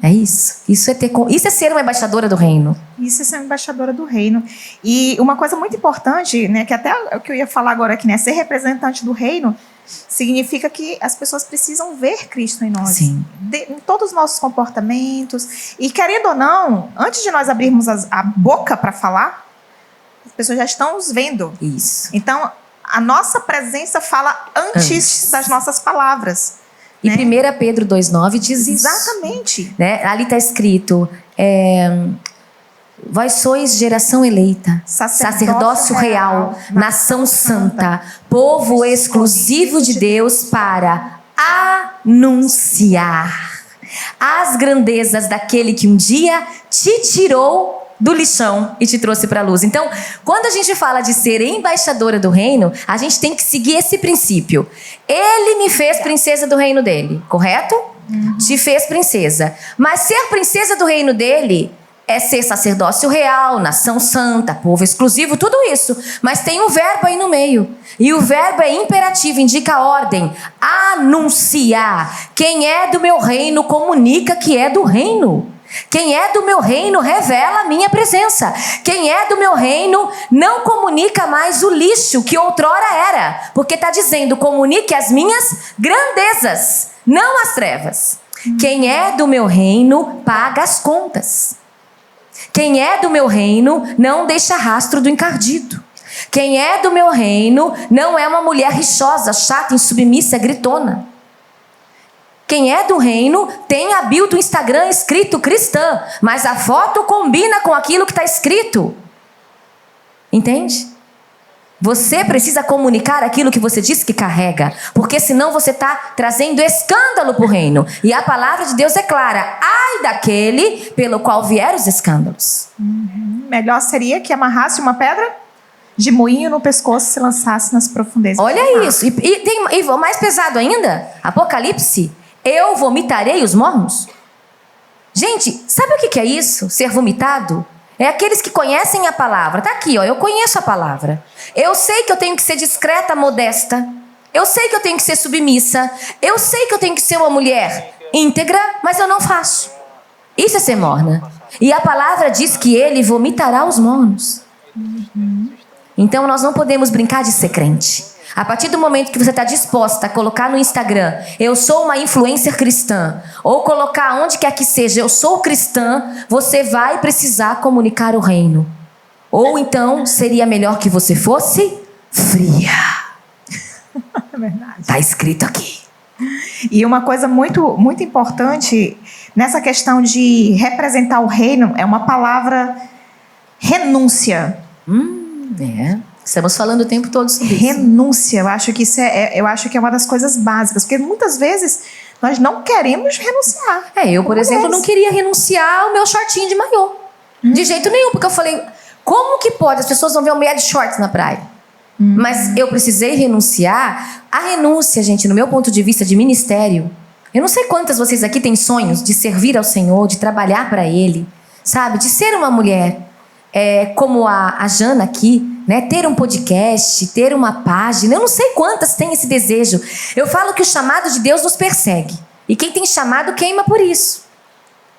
É isso. Isso é ser uma embaixadora do reino. Isso é ser uma embaixadora do reino. E uma coisa muito importante, né, que até o que eu ia falar agora aqui, né, ser representante do reino significa que as pessoas precisam ver Cristo em nós. Sim. Em todos os nossos comportamentos. E querendo ou não, antes de nós abrirmos a boca para falar, as pessoas já estão nos vendo. Isso. Então, a nossa presença fala antes das nossas palavras. E né? 1 Pedro 2,9 diz isso. Exatamente. Né? Ali está escrito: vós sois geração eleita, sacerdócio real, nação santa, povo exclusivo de Deus, para anunciar as grandezas daquele que um dia te tirou do lixão e te trouxe para a luz. Então, quando a gente fala de ser embaixadora do reino, a gente tem que seguir esse princípio. Ele me fez princesa do reino dele, correto? Te fez princesa. Mas ser princesa do reino dele é ser sacerdócio real, nação santa, povo exclusivo, tudo isso. Mas tem um verbo aí no meio. E o verbo é imperativo, indica a ordem. Anunciar. Quem é do meu reino comunica que é do reino. Quem é do meu reino revela a minha presença. Quem é do meu reino não comunica mais o lixo que outrora era. Porque está dizendo: comunique as minhas grandezas, não as trevas. Quem é do meu reino paga as contas. Quem é do meu reino não deixa rastro do encardido. Quem é do meu reino não é uma mulher rixosa, chata, insubmissa, gritona. Quem é do reino tem a bio do Instagram escrito cristã, mas a foto combina com aquilo que está escrito. Entende? Você precisa comunicar aquilo que você diz que carrega, porque senão você está trazendo escândalo para o reino. E a palavra de Deus é clara: ai daquele pelo qual vieram os escândalos. Melhor seria que amarrasse uma pedra de moinho no pescoço e se lançasse nas profundezas. Olha isso. E mais pesado ainda, Apocalipse: eu vomitarei os mornos. Gente, sabe o que é isso? Ser vomitado? É aqueles que conhecem a palavra. Tá aqui, ó, eu conheço a palavra. Eu sei que eu tenho que ser discreta, modesta. Eu sei que eu tenho que ser submissa. Eu sei que eu tenho que ser uma mulher íntegra, mas eu não faço. Isso é ser morna. E a palavra diz que ele vomitará os mornos. Então nós não podemos brincar de ser crente. A partir do momento que você está disposta a colocar no Instagram, eu sou uma influencer cristã, ou colocar onde quer que seja, eu sou cristã, você vai precisar comunicar o reino. Ou então seria melhor que você fosse fria. É verdade. Está escrito aqui. E uma coisa muito, muito importante nessa questão de representar o reino é uma palavra renúncia. Estamos falando o tempo todo sobre isso. Renúncia, eu acho que é uma das coisas básicas, porque muitas vezes nós não queremos renunciar. Eu, por exemplo, não queria renunciar ao meu shortinho de maiô. De jeito nenhum, porque eu falei, como que pode? As pessoas vão ver uma mulher de shorts na praia. Mas eu precisei renunciar. A renúncia, gente, no meu ponto de vista de ministério, eu não sei quantas vocês aqui têm sonhos de servir ao Senhor, de trabalhar para Ele, sabe? De ser uma mulher como a Jana aqui, né? Ter um podcast, ter uma página. Eu não sei quantas têm esse desejo. Eu falo que o chamado de Deus nos persegue. E quem tem chamado queima por isso.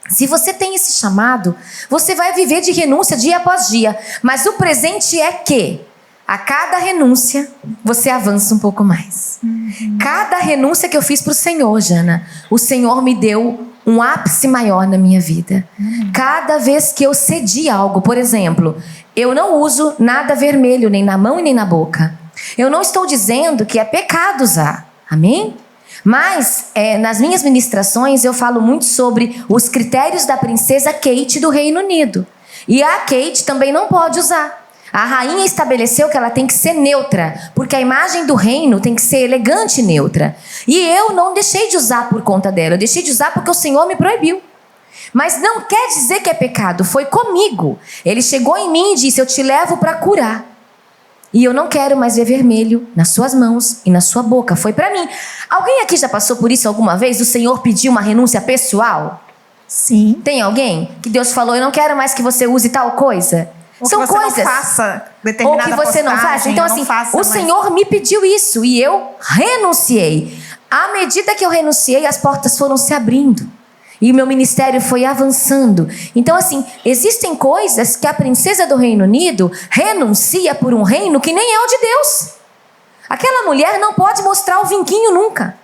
Se você tem esse chamado, você vai viver de renúncia dia após dia. Mas o presente é que a cada renúncia, você avança um pouco mais. Cada renúncia que eu fiz para o Senhor, Jana, o Senhor me deu um ápice maior na minha vida. Cada vez que eu cedi algo, por exemplo, eu não uso nada vermelho, nem na mão e nem na boca. Eu não estou dizendo que é pecado usar. Amém? Mas, nas minhas ministrações, eu falo muito sobre os critérios da princesa Kate do Reino Unido. E a Kate também não pode usar. A rainha estabeleceu que ela tem que ser neutra, porque a imagem do reino tem que ser elegante e neutra. E eu não deixei de usar por conta dela, eu deixei de usar porque o Senhor me proibiu. Mas não quer dizer que é pecado, foi comigo. Ele chegou em mim e disse, eu te levo para curar. E eu não quero mais ver vermelho nas suas mãos e na sua boca, foi para mim. Alguém aqui já passou por isso alguma vez? O Senhor pediu uma renúncia pessoal? Sim. Tem alguém que Deus falou, eu não quero mais que você use tal coisa? Ou São que você coisas. não faça determinada Ou que você não faça. Então, assim, o Senhor me pediu isso e eu renunciei. À medida que eu renunciei, as portas foram se abrindo. E o meu ministério foi avançando. Então, assim, existem coisas que a princesa do Reino Unido renuncia por um reino que nem é o de Deus. Aquela mulher não pode mostrar o vinquinho nunca.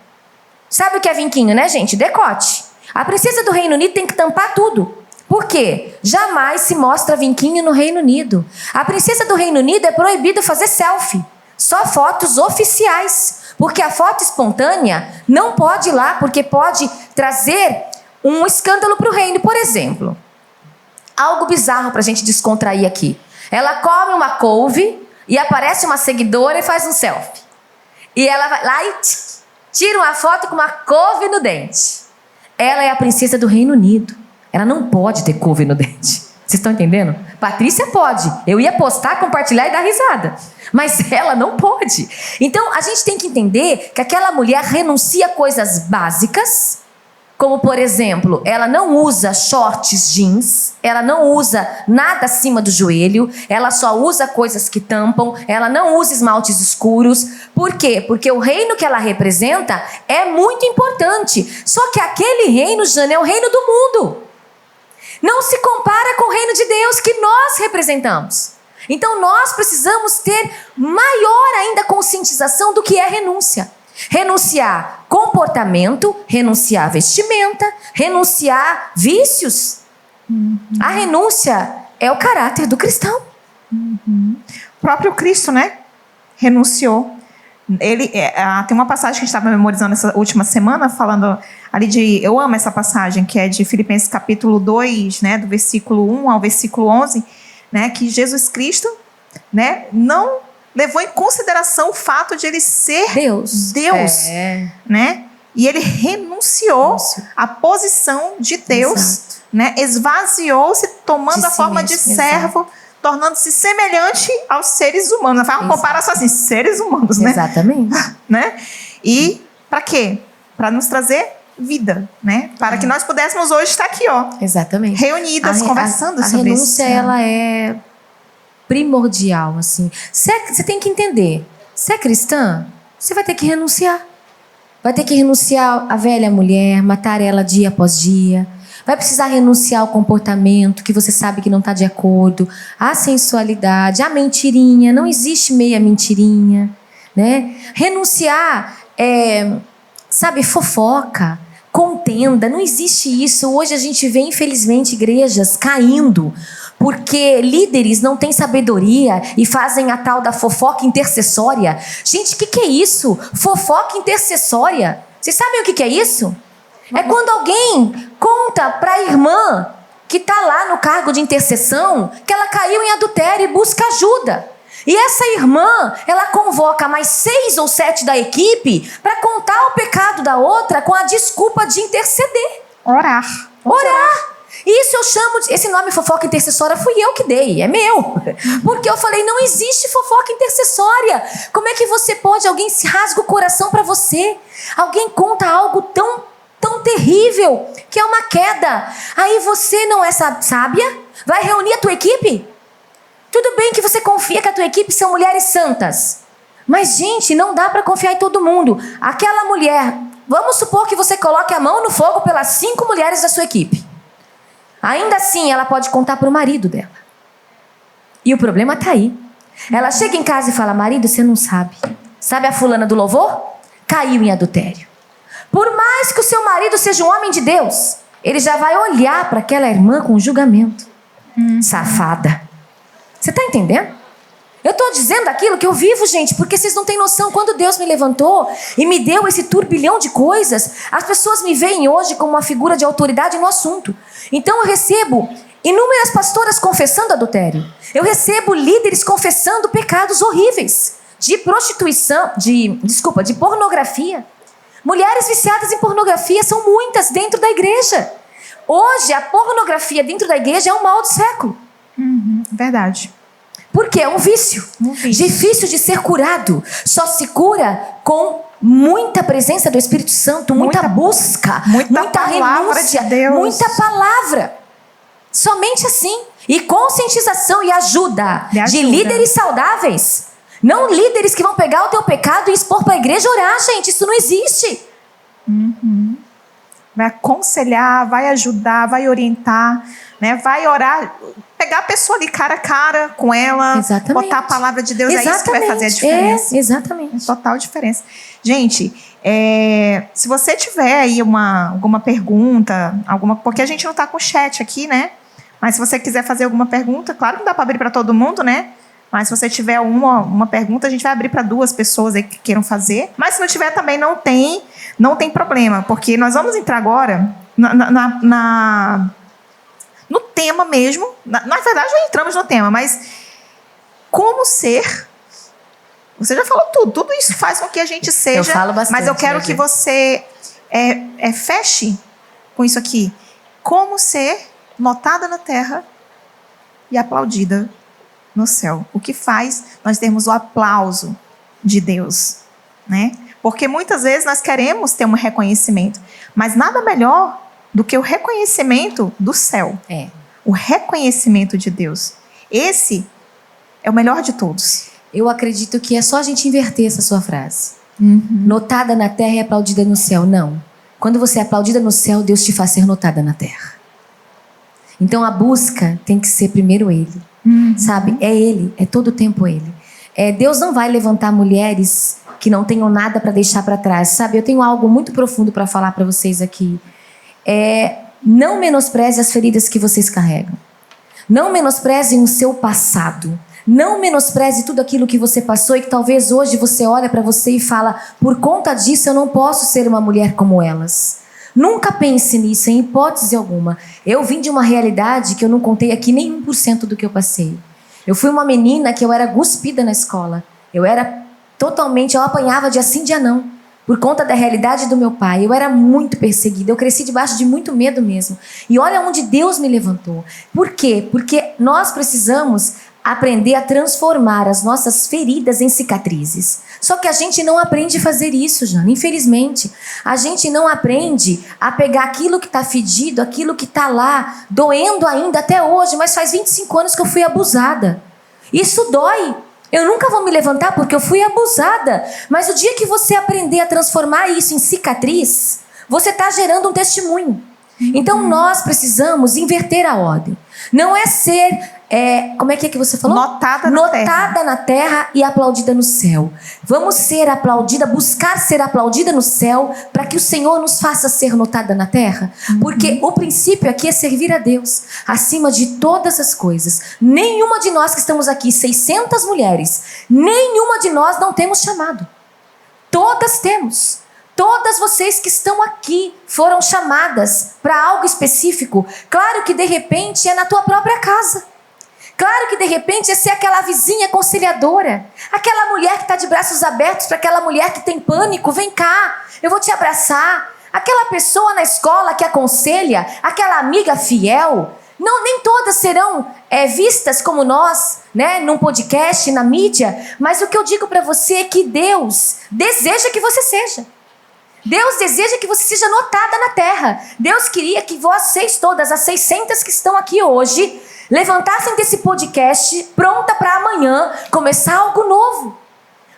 Sabe o que é vinquinho, né, gente? Decote. A princesa do Reino Unido tem que tampar tudo. Por quê? Jamais se mostra vinquinho no Reino Unido. A princesa do Reino Unido é proibido fazer selfie. Só fotos oficiais. Porque a foto espontânea não pode ir lá, porque pode trazer um escândalo para o reino. Por exemplo, algo bizarro para a gente descontrair aqui. Ela come uma couve e aparece uma seguidora e faz um selfie. E ela vai lá e tira uma foto com uma couve no dente. Ela é a princesa do Reino Unido. Ela não pode ter couve no dente. Vocês estão entendendo? Patrícia pode. Eu ia postar, compartilhar e dar risada. Mas ela não pode. Então, a gente tem que entender que aquela mulher renuncia a coisas básicas, como, por exemplo, ela não usa shorts jeans, ela não usa nada acima do joelho, ela só usa coisas que tampam, ela não usa esmaltes escuros. Por quê? Porque o reino que ela representa é muito importante. Só que aquele reino, Jana, é o reino do mundo. Não se compara com o reino de Deus que nós representamos. Então nós precisamos ter maior ainda conscientização do que é renúncia. Renunciar comportamento, renunciar vestimenta, renunciar vícios. A renúncia é o caráter do cristão. O próprio Cristo, né? Renunciou. Tem uma passagem que a gente estava memorizando essa última semana, falando ali eu amo essa passagem, que é de Filipenses capítulo 2, né, do versículo 1 ao versículo 11, né, que Jesus Cristo, né, não levou em consideração o fato de ele ser Deus, né, e ele renunciou à posição de Deus, né, esvaziou-se, tomando a forma de servo, tornando-se semelhante aos seres humanos. Faz uma comparação assim, seres humanos, né? Exatamente. Né? E para quê? Para nos trazer vida, né? Para que nós pudéssemos hoje estar aqui, ó. Exatamente. Reunidas, conversando sobre isso. A renúncia, ela é primordial, assim. Você tem que entender. Se é cristã, você vai ter que renunciar. Vai ter que renunciar à velha mulher, matar ela dia após dia. Vai precisar renunciar ao comportamento que você sabe que não está de acordo, à sensualidade, à mentirinha. Não existe meia mentirinha, né? Renunciar, sabe, fofoca, contenda. Não existe isso. Hoje a gente vê, infelizmente, igrejas caindo porque líderes não têm sabedoria e fazem a tal da fofoca intercessória. Gente, o que é isso? Fofoca intercessória. Vocês sabem o que é isso? É quando alguém conta para a irmã que está lá no cargo de intercessão que ela caiu em adultério e busca ajuda. E essa irmã, ela convoca mais 6 ou 7 da equipe para contar o pecado da outra com a desculpa de interceder. Orar. Isso eu chamo de... Esse nome fofoca intercessória fui eu que dei, é meu. Porque eu falei, não existe fofoca intercessória. Como é que você pode? Alguém se rasga o coração para você. Alguém conta algo tão terrível, que é uma queda. Aí você não é sábia? Vai reunir a tua equipe? Tudo bem que você confia que a tua equipe são mulheres santas. Mas, gente, não dá para confiar em todo mundo. Aquela mulher, vamos supor que você coloque a mão no fogo pelas 5 mulheres da sua equipe. Ainda assim, ela pode contar para o marido dela. E o problema está aí. Ela chega em casa e fala, marido, você não sabe. Sabe a fulana do louvor? Caiu em adultério. Por mais que o seu marido seja um homem de Deus, ele já vai olhar para aquela irmã com julgamento. Safada. Você está entendendo? Eu estou dizendo aquilo que eu vivo, gente, porque vocês não têm noção. Quando Deus me levantou e me deu esse turbilhão de coisas, as pessoas me veem hoje como uma figura de autoridade no assunto. Então eu recebo inúmeras pastoras confessando adultério. Eu recebo líderes confessando pecados horríveis de prostituição, de pornografia. Mulheres viciadas em pornografia são muitas dentro da igreja. Hoje, a pornografia dentro da igreja é um mal do século. Verdade. Porque é um vício. Difícil de ser curado. Só se cura com muita presença do Espírito Santo, muita busca, muita palavra renúncia, de Deus. muita palavra. Somente assim. E conscientização e ajuda de líderes saudáveis. Não líderes que vão pegar o teu pecado e expor para a igreja orar, gente. Isso não existe. Vai aconselhar, vai ajudar, vai orientar, né? Vai orar, pegar a pessoa ali cara a cara com ela, botar a palavra de Deus. É isso que vai fazer a diferença. Exatamente. Total diferença. Gente, se você tiver aí alguma pergunta, porque a gente não está com chat aqui, né? Mas se você quiser fazer alguma pergunta, claro que não dá para abrir para todo mundo, né? Mas se você tiver uma pergunta, a gente vai abrir para 2 pessoas aí que queiram fazer. Mas se não tiver também, não tem problema. Porque nós vamos entrar agora no tema mesmo. Na verdade, já entramos no tema. Mas como ser... Você já falou tudo. Tudo isso faz com que a gente seja... Eu falo bastante. Mas eu quero que você feche com isso aqui. Como ser notada na terra e aplaudida no céu. O que faz nós termos o aplauso de Deus, né? Porque muitas vezes nós queremos ter um reconhecimento, mas nada melhor do que o reconhecimento do céu. O reconhecimento de Deus. Esse é o melhor de todos. Eu acredito que é só a gente inverter essa sua frase. Notada na terra e aplaudida no céu. Não. Quando você é aplaudida no céu, Deus te faz ser notada na terra. Então a busca tem que ser primeiro Ele. Sabe? É Ele, é todo o tempo Ele. Deus não vai levantar mulheres que não tenham nada para deixar para trás. Sabe? Eu tenho algo muito profundo para falar para vocês aqui. Não menospreze as feridas que vocês carregam. Não menosprezem o seu passado. Não menospreze tudo aquilo que você passou e que talvez hoje você olha para você e fala, por conta disso eu não posso ser uma mulher como elas. Nunca pense nisso, em hipótese alguma. Eu vim de uma realidade que eu não contei aqui nem 1% do que eu passei. Eu fui uma menina que eu era cuspida na escola. Eu apanhava dia sim, dia não. Por conta da realidade do meu pai. Eu era muito perseguida. Eu cresci debaixo de muito medo mesmo. E olha onde Deus me levantou. Por quê? Porque nós precisamos aprender a transformar as nossas feridas em cicatrizes. Só que a gente não aprende a fazer isso, Jana, infelizmente. A gente não aprende a pegar aquilo que está fedido, aquilo que está lá, doendo ainda até hoje, mas faz 25 anos que eu fui abusada. Isso dói. Eu nunca vou me levantar porque eu fui abusada. Mas o dia que você aprender a transformar isso em cicatriz, você está gerando um testemunho. Então nós precisamos inverter a ordem. Não é ser, como é que você falou? Notada na terra e aplaudida no céu. Vamos ser aplaudida, buscar ser aplaudida no céu, para que o Senhor nos faça ser notada na terra. Porque o princípio aqui é servir a Deus, acima de todas as coisas. Nenhuma de nós que estamos aqui, 600 mulheres, nenhuma de nós não temos chamado. Todas temos. Todas vocês que estão aqui foram chamadas para algo específico. Claro que de repente é na tua própria casa. Claro que de repente é ser aquela vizinha conciliadora. Aquela mulher que está de braços abertos para aquela mulher que tem pânico. Vem cá, eu vou te abraçar. Aquela pessoa na escola que aconselha, aquela amiga fiel. Não, nem todas serão vistas como nós, né, num podcast, na mídia. Mas o que eu digo para você é que Deus deseja que você seja. Deus deseja que você seja notada na terra. Deus queria que vocês todas, as 600 que estão aqui hoje, levantassem desse podcast pronta para amanhã começar algo novo.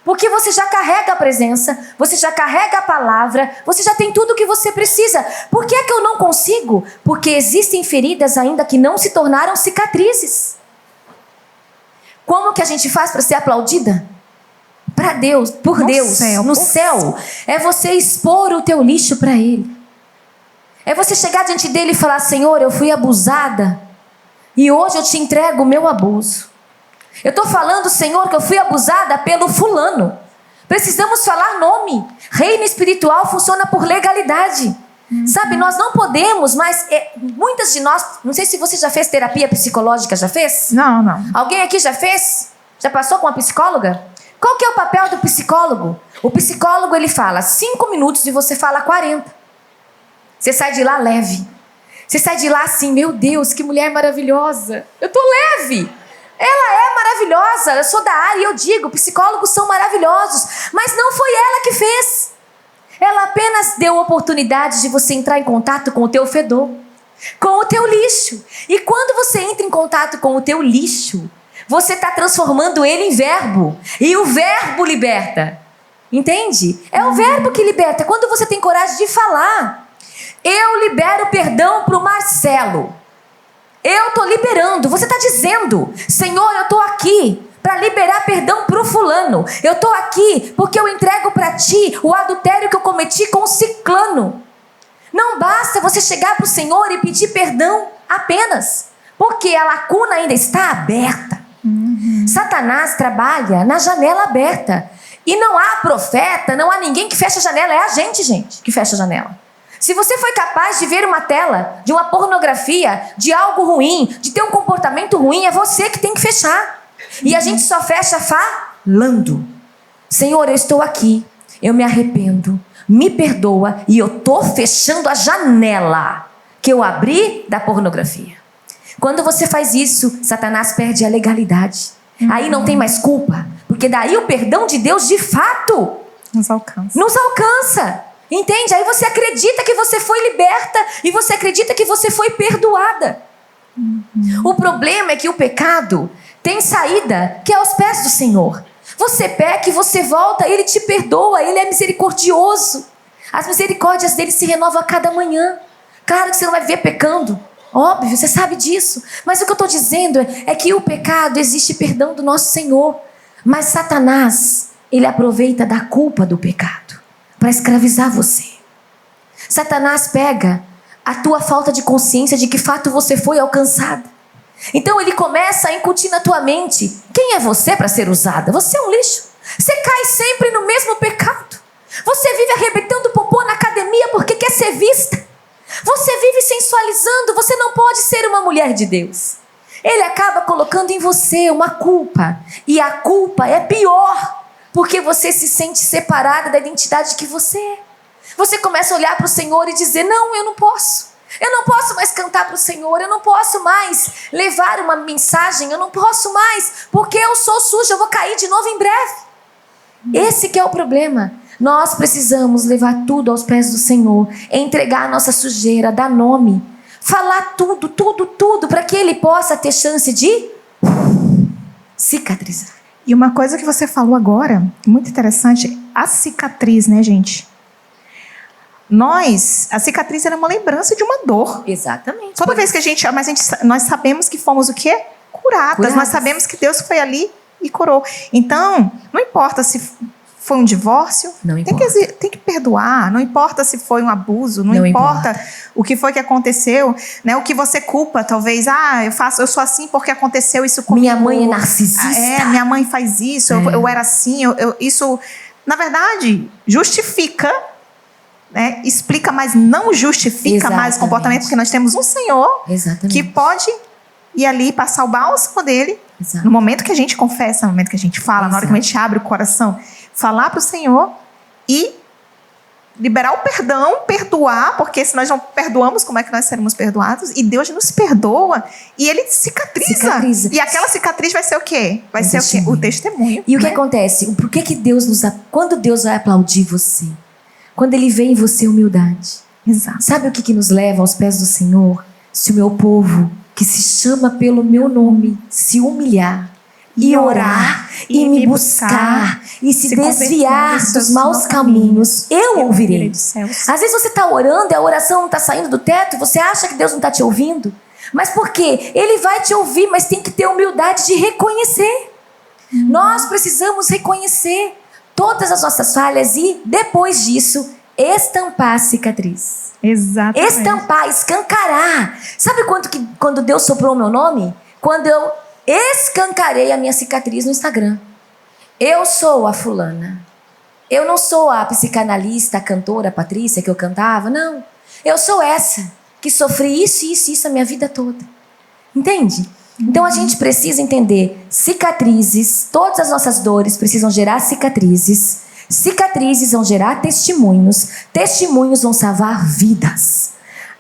Porque você já carrega a presença, você já carrega a palavra, você já tem tudo o que você precisa. Por que é que eu não consigo? Porque existem feridas ainda que não se tornaram cicatrizes. Como que a gente faz para ser aplaudida? Para Deus, por Deus, no céu, é você expor o teu lixo para Ele. É você chegar diante dele e falar: Senhor, eu fui abusada e hoje eu te entrego o meu abuso. Eu estou falando, Senhor, que eu fui abusada pelo fulano. Precisamos falar nome. Reino espiritual funciona por legalidade. Sabe, nós não podemos, mas muitas de nós, não sei se você já fez terapia psicológica, já fez? Não. Alguém aqui já fez? Já passou com uma psicóloga? Qual que é o papel do psicólogo? O psicólogo, ele fala 5 minutos e você fala 40. Você sai de lá leve. Você sai de lá assim: meu Deus, que mulher maravilhosa. Eu tô leve. Ela é maravilhosa. Eu sou da área e eu digo, psicólogos são maravilhosos. Mas não foi ela que fez. Ela apenas deu oportunidade de você entrar em contato com o teu fedor, com o teu lixo. E quando você entra em contato com o teu lixo, você está transformando ele em verbo. E o verbo liberta. Entende? É o verbo que liberta. Quando você tem coragem de falar: eu libero perdão para o Marcelo. Eu estou liberando. Você está dizendo: Senhor, eu estou aqui para liberar perdão para o fulano. Eu estou aqui porque eu entrego para ti o adultério que eu cometi com o ciclano. Não basta você chegar para o Senhor e pedir perdão apenas, porque a lacuna ainda está aberta. Satanás trabalha na janela aberta. E não há profeta, não há ninguém que fecha a janela. É a gente que fecha a janela. Se você foi capaz de ver uma tela, de uma pornografia, de algo ruim, de ter um comportamento ruim, é você que tem que fechar. E a gente só fecha falando: Senhor, eu estou aqui, eu me arrependo, me perdoa, e eu estou fechando a janela que eu abri da pornografia. Quando você faz isso, Satanás perde a legalidade. Aí não tem mais culpa, porque daí o perdão de Deus de fato nos alcança. Nos alcança. Entende? Aí você acredita que você foi liberta e você acredita que você foi perdoada. O problema é que o pecado tem saída, que é aos pés do Senhor. Você peca e você volta, Ele te perdoa, Ele é misericordioso. As misericórdias dele se renovam a cada manhã. Claro que você não vai viver pecando, óbvio, você sabe disso. Mas o que eu estou dizendo é que o pecado, existe perdão do nosso Senhor. Mas Satanás, ele aproveita da culpa do pecado para escravizar você. Satanás pega a tua falta de consciência de que fato você foi alcançada. Então ele começa a incutir na tua mente: quem é você para ser usada? Você é um lixo. Você cai sempre no mesmo pecado. Você vive arrebentando popô na academia porque quer ser vista. Você vive sensualizando. Você não pode ser uma mulher de Deus. Ele acaba colocando em você uma culpa. E a culpa é pior, porque você se sente separada da identidade que você é. Você começa a olhar para o Senhor e dizer: não, eu não posso. Eu não posso mais cantar para o Senhor, eu não posso mais levar uma mensagem, eu não posso mais, porque eu sou suja, eu vou cair de novo em breve. Esse que é o problema. Nós precisamos levar tudo aos pés do Senhor, entregar a nossa sujeira, dar nome, falar tudo, para que Ele possa ter chance de cicatrizar. E uma coisa que você falou agora, muito interessante, a cicatriz, né, gente? A cicatriz era uma lembrança de uma dor. Exatamente. Toda vez que nós sabemos que fomos o quê? Curadas. Nós sabemos que Deus foi ali e curou. Então, não importa se foi um divórcio, tem que perdoar. Não importa se foi um abuso, não importa o que foi que aconteceu, né? O que você culpa, talvez, eu sou assim porque aconteceu isso comigo. Minha mãe é narcisista. Minha mãe faz isso, eu era assim, isso, na verdade, justifica, né? Explica, mas não justifica mais o comportamento, porque nós temos um Senhor que pode ir ali passar o bálsamo dele. Exato. No momento que a gente confessa, no momento que a gente fala, na hora que a gente abre o coração, falar para o Senhor e liberar o perdão, perdoar, porque se nós não perdoamos, como é que nós seremos perdoados? E Deus nos perdoa e Ele cicatriza. E aquela cicatriz vai ser o quê? Vai ser o quê? O testemunho. E o que acontece? Por que Deus quando Deus vai aplaudir você? Quando Ele vê em você humildade. Exato. Sabe o que nos leva aos pés do Senhor? Se o meu povo, que se chama pelo meu nome, se humilhar e orar e me buscar e se desviar dos maus caminhos, eu ouvirei. Às vezes você está orando e a oração não está saindo do teto, você acha que Deus não está te ouvindo, mas por quê? Ele vai te ouvir, mas tem que ter humildade de reconhecer. Nós precisamos reconhecer todas as nossas falhas e depois disso estampar a cicatriz. Exatamente. Estampar, escancarar. Sabe quando Deus soprou o meu nome? Quando eu escancarei a minha cicatriz no Instagram. Eu sou a fulana. Eu não sou a psicanalista, a cantora, a Patrícia que eu cantava. Não. Eu sou essa que sofri isso a minha vida toda. Entende? Então a gente precisa entender cicatrizes, todas as nossas dores precisam gerar cicatrizes. Cicatrizes vão gerar testemunhos. Testemunhos vão salvar vidas.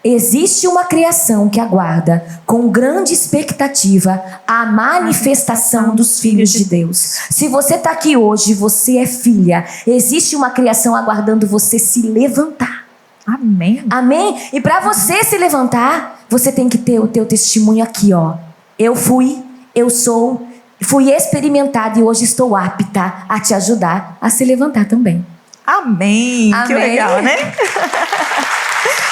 Existe uma criação que aguarda com grande expectativa a manifestação dos filhos de Deus. Se você está aqui hoje, você é filha. Existe uma criação aguardando você se levantar. Amém. Amém? E para você se levantar, você tem que ter o teu testemunho aqui, ó. Eu fui, eu sou, fui experimentada e hoje estou apta a te ajudar a se levantar também. Amém. Amém. Que legal, né?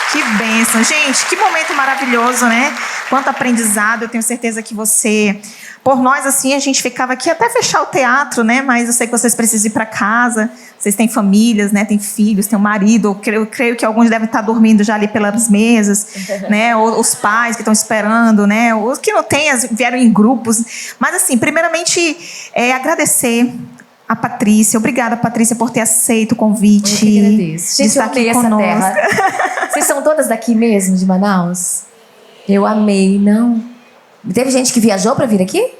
Que bênção. Gente, que momento maravilhoso, né? Quanto aprendizado. Eu tenho certeza que você... Por nós, assim, a gente ficava aqui até fechar o teatro, né? Mas eu sei que vocês precisam ir para casa. Vocês têm famílias, né? Têm filhos, têm um marido. Eu creio que alguns devem estar dormindo já ali pelas mesas, né? Ou os pais que estão esperando, né? Os que não têm, vieram em grupos. Mas, assim, primeiramente, agradecer a Patrícia. Obrigada, Patrícia, por ter aceito o convite. Eu que agradeço. Gente, eu amei essa terra. Vocês são todas daqui mesmo, de Manaus? Eu amei, não? Teve gente que viajou para vir aqui?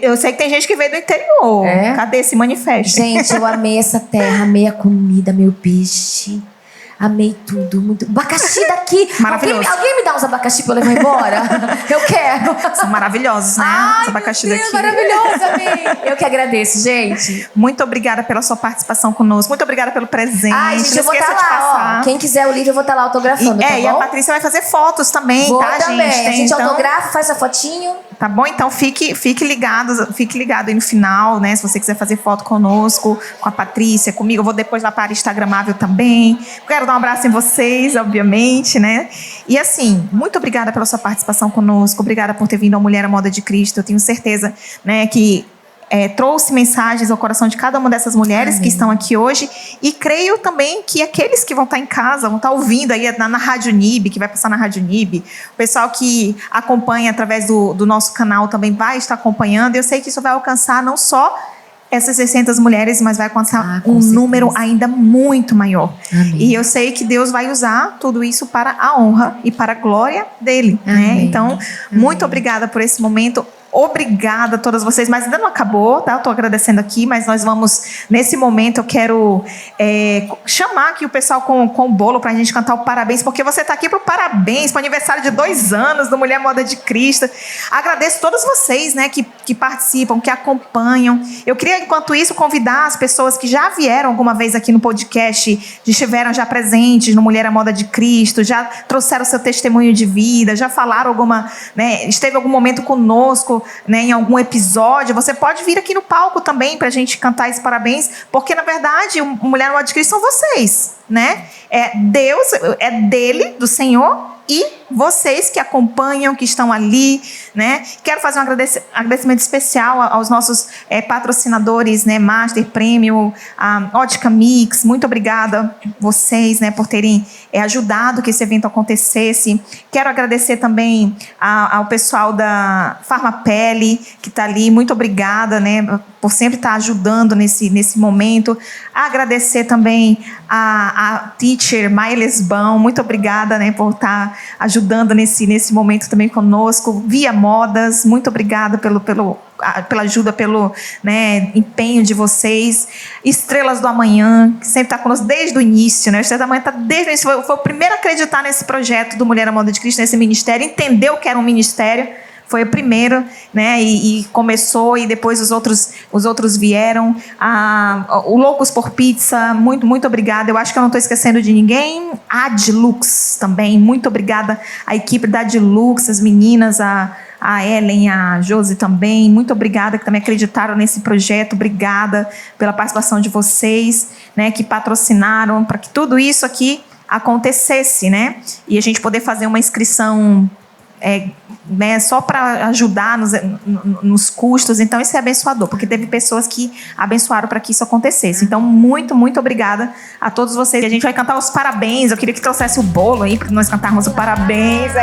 Eu sei que tem gente que veio do interior. Cadê esse manifesto? Gente, eu amei essa terra, amei a comida, amei o peixe. Amei tudo, muito. Abacaxi daqui. Maravilhoso. Alguém me dá uns abacaxi pra eu levar embora? Eu quero. São maravilhosos, né? Ai, os abacaxi meu Deus, daqui. maravilhoso, amei. Eu que agradeço, gente. Muito obrigada pela sua participação conosco. Muito obrigada pelo presente. Ai, gente, não eu vou esqueça estar de lá, passar. ó. Quem quiser o livro, eu vou estar lá autografando, tá bom? E a Patrícia vai fazer fotos também, Vou tá, também. gente? A gente então, autografa, faz a fotinho. Tá bom? Então fique ligado aí no final, né? Se você quiser fazer foto conosco, com a Patrícia, comigo. Eu vou depois lá para a Instagramável também. Quero dar um abraço em vocês, obviamente, né? E assim, muito obrigada pela sua participação conosco. Obrigada por ter vindo ao Mulher à Moda de Cristo. Eu tenho certeza, né, que trouxe mensagens ao coração de cada uma dessas mulheres que estão aqui hoje. E creio também que aqueles que vão estar em casa, vão estar ouvindo aí na Rádio Nib, que vai passar na Rádio Nib, o pessoal que acompanha através do nosso canal também vai estar acompanhando. Eu sei que isso vai alcançar não só essas 600 mulheres, mas vai alcançar um número ainda muito maior. Amém. E eu sei que Deus vai usar tudo isso para a honra e para a glória dele, né? Então, muito obrigada por esse momento. Obrigada a todas vocês, mas ainda não acabou, tá? Eu estou agradecendo aqui, mas nós vamos, nesse momento, eu quero chamar aqui o pessoal com o bolo para a gente cantar o parabéns, porque você está aqui para o parabéns, para o aniversário de 2 anos do Mulher Moda de Cristo. Agradeço a todos vocês, né, que participam, que acompanham. Eu queria, enquanto isso, convidar as pessoas que já vieram alguma vez aqui no podcast, estiveram já presentes no Mulher Moda de Cristo, já trouxeram seu testemunho de vida, já falaram esteve algum momento conosco, né, em algum episódio. Você pode vir aqui no palco também para a gente cantar esse parabéns, porque na verdade o Mulher Moda de Cristo são vocês, né? É Deus, é dele, do Senhor, e vocês que acompanham, que estão ali, né? Quero fazer um agradecimento especial aos nossos patrocinadores, né? Master Premium, a Ótica Mix. Muito obrigada vocês, né, por terem ajudado que esse evento acontecesse. Quero agradecer também ao pessoal da Farmapele, que está ali. Muito obrigada, né, por sempre estar ajudando nesse momento. Agradecer também a teacher Maia Lesbão. Muito obrigada, né, por estar ajudando nesse momento também conosco. Via Modas, muito obrigada pela ajuda, pelo, né, empenho de vocês. Estrelas do Amanhã, que sempre está conosco desde o início, né? Estrelas do Amanhã está desde o início. Foi o primeiro a acreditar nesse projeto do Mulher à Moda de Cristo, nesse ministério, entendeu que era um ministério. Foi o primeiro, né? E começou, e depois os outros vieram. O Loucos por Pizza, muito, muito obrigada. Eu acho que eu não estou esquecendo de ninguém. A Adlux também, muito obrigada. A equipe da Adlux, as meninas, a Ellen, a Josi também. Muito obrigada, que também acreditaram nesse projeto. Obrigada pela participação de vocês, né? Que patrocinaram para que tudo isso aqui acontecesse, né? E a gente poder fazer uma inscrição né, só para ajudar nos custos. Então isso é abençoador, porque teve pessoas que abençoaram para que isso acontecesse. Então muito, muito obrigada a todos vocês. A gente vai cantar os parabéns. Eu queria que trouxesse o bolo aí para nós cantarmos o parabéns.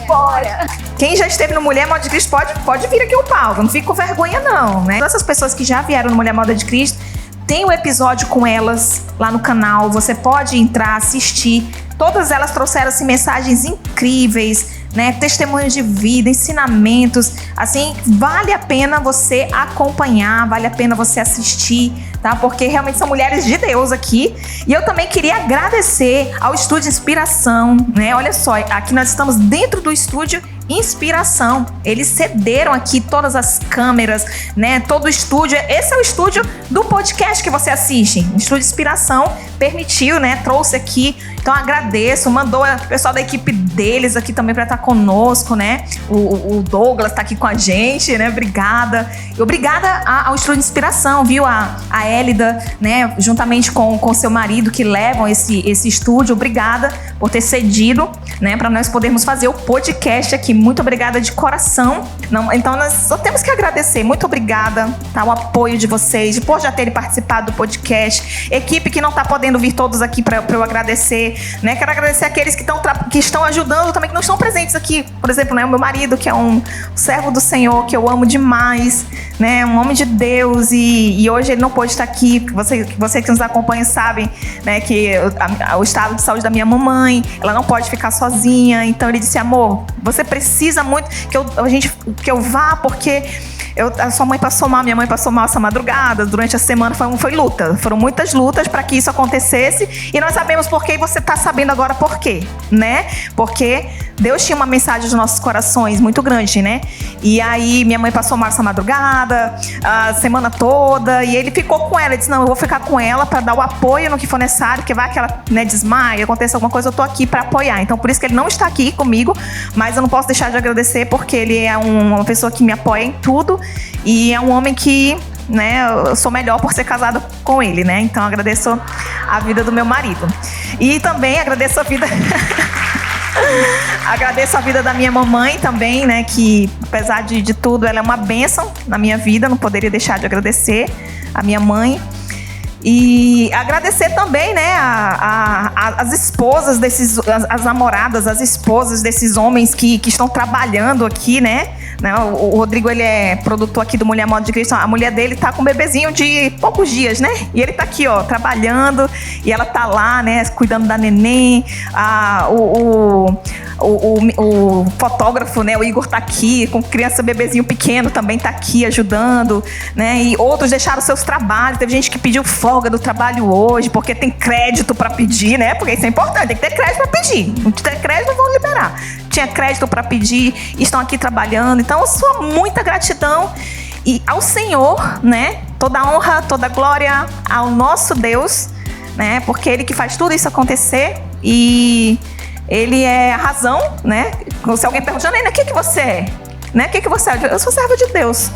Bora! Quem já esteve no Mulher Moda de Cristo pode vir aqui ao palco, não fique com vergonha não, né? Todas essas pessoas que já vieram no Mulher Moda de Cristo, tem um episódio com elas lá no canal, você pode entrar, assistir. Todas elas trouxeram assim, mensagens incríveis, né? Testemunhos de vida, ensinamentos. Assim, vale a pena você acompanhar, vale a pena você assistir, tá? Porque realmente são mulheres de Deus aqui. E eu também queria agradecer ao Estúdio Inspiração, né? Olha só, aqui nós estamos dentro do Estúdio Inspiração. Eles cederam aqui todas as câmeras, né? Todo o estúdio. Esse é o estúdio do podcast que você assiste. O Estúdio Inspiração permitiu, né? Trouxe aqui. Então agradeço. Mandou o pessoal da equipe deles aqui também para estar conosco, né? O Douglas está aqui com a gente, né? Obrigada. E obrigada ao Estúdio Inspiração, viu? A Hélida, né? Juntamente com seu marido, que levam esse estúdio. Obrigada por ter cedido, né? Para nós podermos fazer o podcast aqui. Muito obrigada de coração. Então nós só temos que agradecer. Muito obrigada, tá? O apoio de vocês, por já terem participado do podcast. Equipe que não está podendo vir todos aqui para eu agradecer, né? Quero agradecer aqueles que estão ajudando também, que não estão presentes aqui. Por exemplo, né, o meu marido, que é um servo do Senhor, que eu amo demais, né? Um homem de Deus, e hoje ele não pôde estar aqui. Você que nos acompanha sabe, né, que o estado de saúde da minha mamãe, ela não pode ficar sozinha. Então ele disse: amor, você precisa muito que eu vá, porque a sua mãe passou mal, minha mãe passou mal essa madrugada, durante a semana foi luta. Foram muitas lutas para que isso acontecesse, e nós sabemos por quê, e você está sabendo agora por quê, né? Porque Deus tinha uma mensagem nos nossos corações muito grande, né? E aí minha mãe passou mal essa madrugada, a semana toda, e ele ficou com ela. Ele disse: não, eu vou ficar com ela para dar o apoio no que for necessário, porque vai que ela, né, desmaia, aconteça alguma coisa, eu tô aqui para apoiar. Então por isso que ele não está aqui comigo, mas eu não posso deixar de agradecer, porque ele é uma pessoa que me apoia em tudo, e é um homem que, né, eu sou melhor por ser casada com ele, né? Então eu agradeço a vida do meu marido. E também agradeço a vida agradeço a vida da minha mamãe também, né? Que apesar de tudo, ela é uma bênção na minha vida. Não poderia deixar de agradecer a minha mãe. E agradecer também, né, as esposas as namoradas, as esposas desses homens que estão trabalhando aqui, né? O Rodrigo, ele é produtor aqui do Mulher Moda de Cristo. A mulher dele tá com um bebezinho de poucos dias, né? E ele tá aqui, ó, trabalhando, e ela tá lá, né, cuidando da neném. o fotógrafo, né, o Igor tá aqui, com criança, bebezinho pequeno também tá aqui ajudando, né? E outros deixaram seus trabalhos. Teve gente que pediu folga do trabalho hoje, porque tem crédito para pedir, né? Porque isso é importante, tem que ter crédito para pedir. Não ter crédito, não vão liberar. Tinha crédito para pedir, estão aqui trabalhando. Então, sua muita gratidão. E ao Senhor, né? Toda honra, toda glória ao nosso Deus, né? Porque Ele que faz tudo isso acontecer. E Ele é a razão, né? Se alguém pergunta, Janaína, o que você é? Né? O que você é? Eu sou serva de Deus.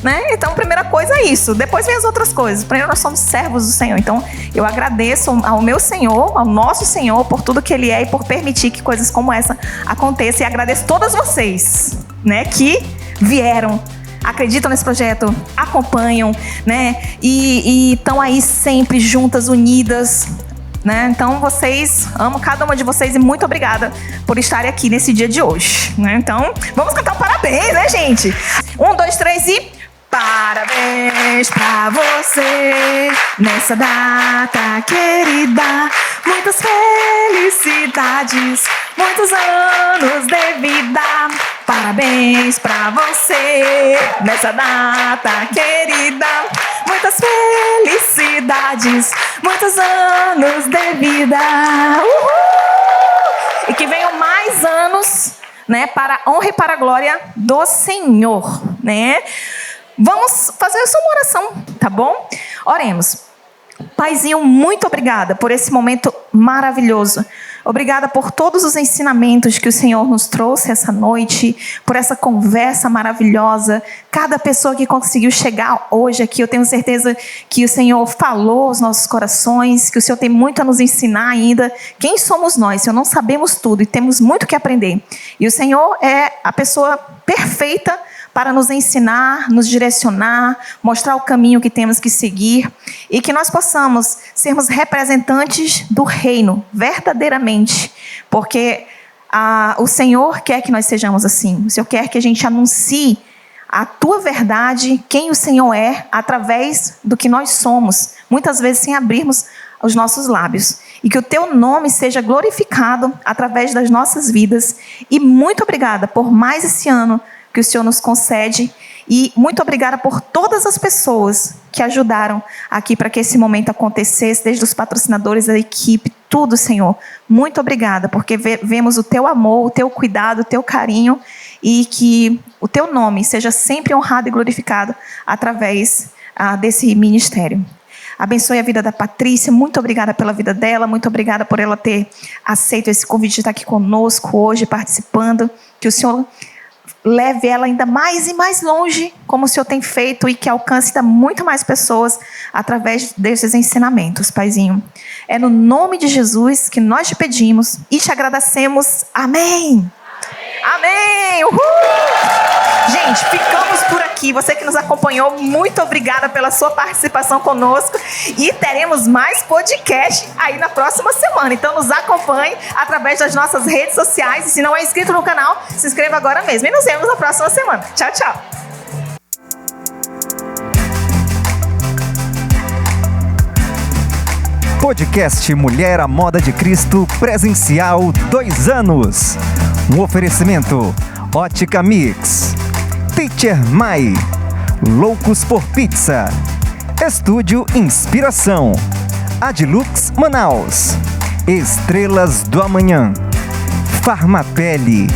Né? Então, a primeira coisa é isso. Depois vem as outras coisas. Primeiro, nós somos servos do Senhor. Então, eu agradeço ao meu Senhor, ao nosso Senhor, por tudo que Ele é e por permitir que coisas como essa aconteçam. E agradeço a todas vocês, né, que vieram, acreditam nesse projeto, acompanham, né, e estão aí sempre juntas, unidas, né? Então, amo cada uma de vocês e muito obrigada por estarem aqui nesse dia de hoje, né? Então, vamos cantar um parabéns, né, gente? 1, 2, 3 e... Parabéns pra você nessa data querida. Muitas felicidades, muitos anos de vida. Parabéns pra você nessa data querida. Muitas felicidades, muitos anos de vida. Uhul! E que venham mais anos, né, para a honra e para a glória do Senhor, né? Vamos fazer essa oração, tá bom? Oremos. Paizinho, muito obrigada por esse momento maravilhoso. Obrigada por todos os ensinamentos que o Senhor nos trouxe essa noite, por essa conversa maravilhosa. Cada pessoa que conseguiu chegar hoje aqui, eu tenho certeza que o Senhor falou aos nossos corações, que o Senhor tem muito a nos ensinar ainda. Quem somos nós? Senhor, não sabemos tudo e temos muito que aprender. E o Senhor é a pessoa perfeita para nos ensinar, nos direcionar, mostrar o caminho que temos que seguir e que nós possamos sermos representantes do reino, verdadeiramente, porque o Senhor quer que nós sejamos assim. O Senhor quer que a gente anuncie a tua verdade, quem o Senhor é, através do que nós somos, muitas vezes sem abrirmos os nossos lábios. E que o teu nome seja glorificado através das nossas vidas. E muito obrigada por mais esse ano que o Senhor nos concede, e muito obrigada por todas as pessoas que ajudaram aqui para que esse momento acontecesse, desde os patrocinadores, da equipe, tudo, Senhor. Muito obrigada, porque vemos o teu amor, o teu cuidado, o teu carinho, e que o teu nome seja sempre honrado e glorificado através desse ministério. Abençoe a vida da Patrícia, muito obrigada pela vida dela, muito obrigada por ela ter aceito esse convite de estar aqui conosco hoje, participando, que o Senhor leve ela ainda mais e mais longe, como o Senhor tem feito, e que alcance ainda muito mais pessoas através desses ensinamentos, Paizinho. É no nome de Jesus que nós te pedimos e te agradecemos. Amém! Amém! Uhul! Gente, ficamos por aqui. Você que nos acompanhou, muito obrigada pela sua participação conosco. E teremos mais podcast aí na próxima semana. Então nos acompanhe através das nossas redes sociais. E se não é inscrito no canal, se inscreva agora mesmo. E nos vemos na próxima semana. Tchau, tchau! Podcast Mulher à Moda de Cristo presencial 2 anos. Um oferecimento Ótica Mix, Teacher Mai, Loucos por Pizza, Estúdio Inspiração, Adlux Manaus, Estrelas do Amanhã, Farmapele,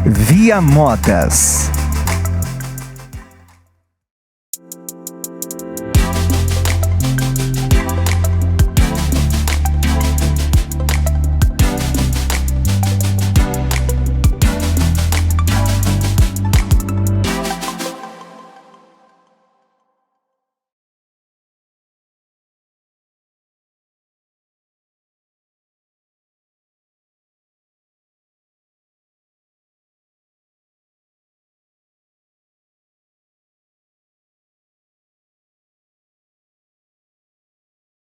Via Modas.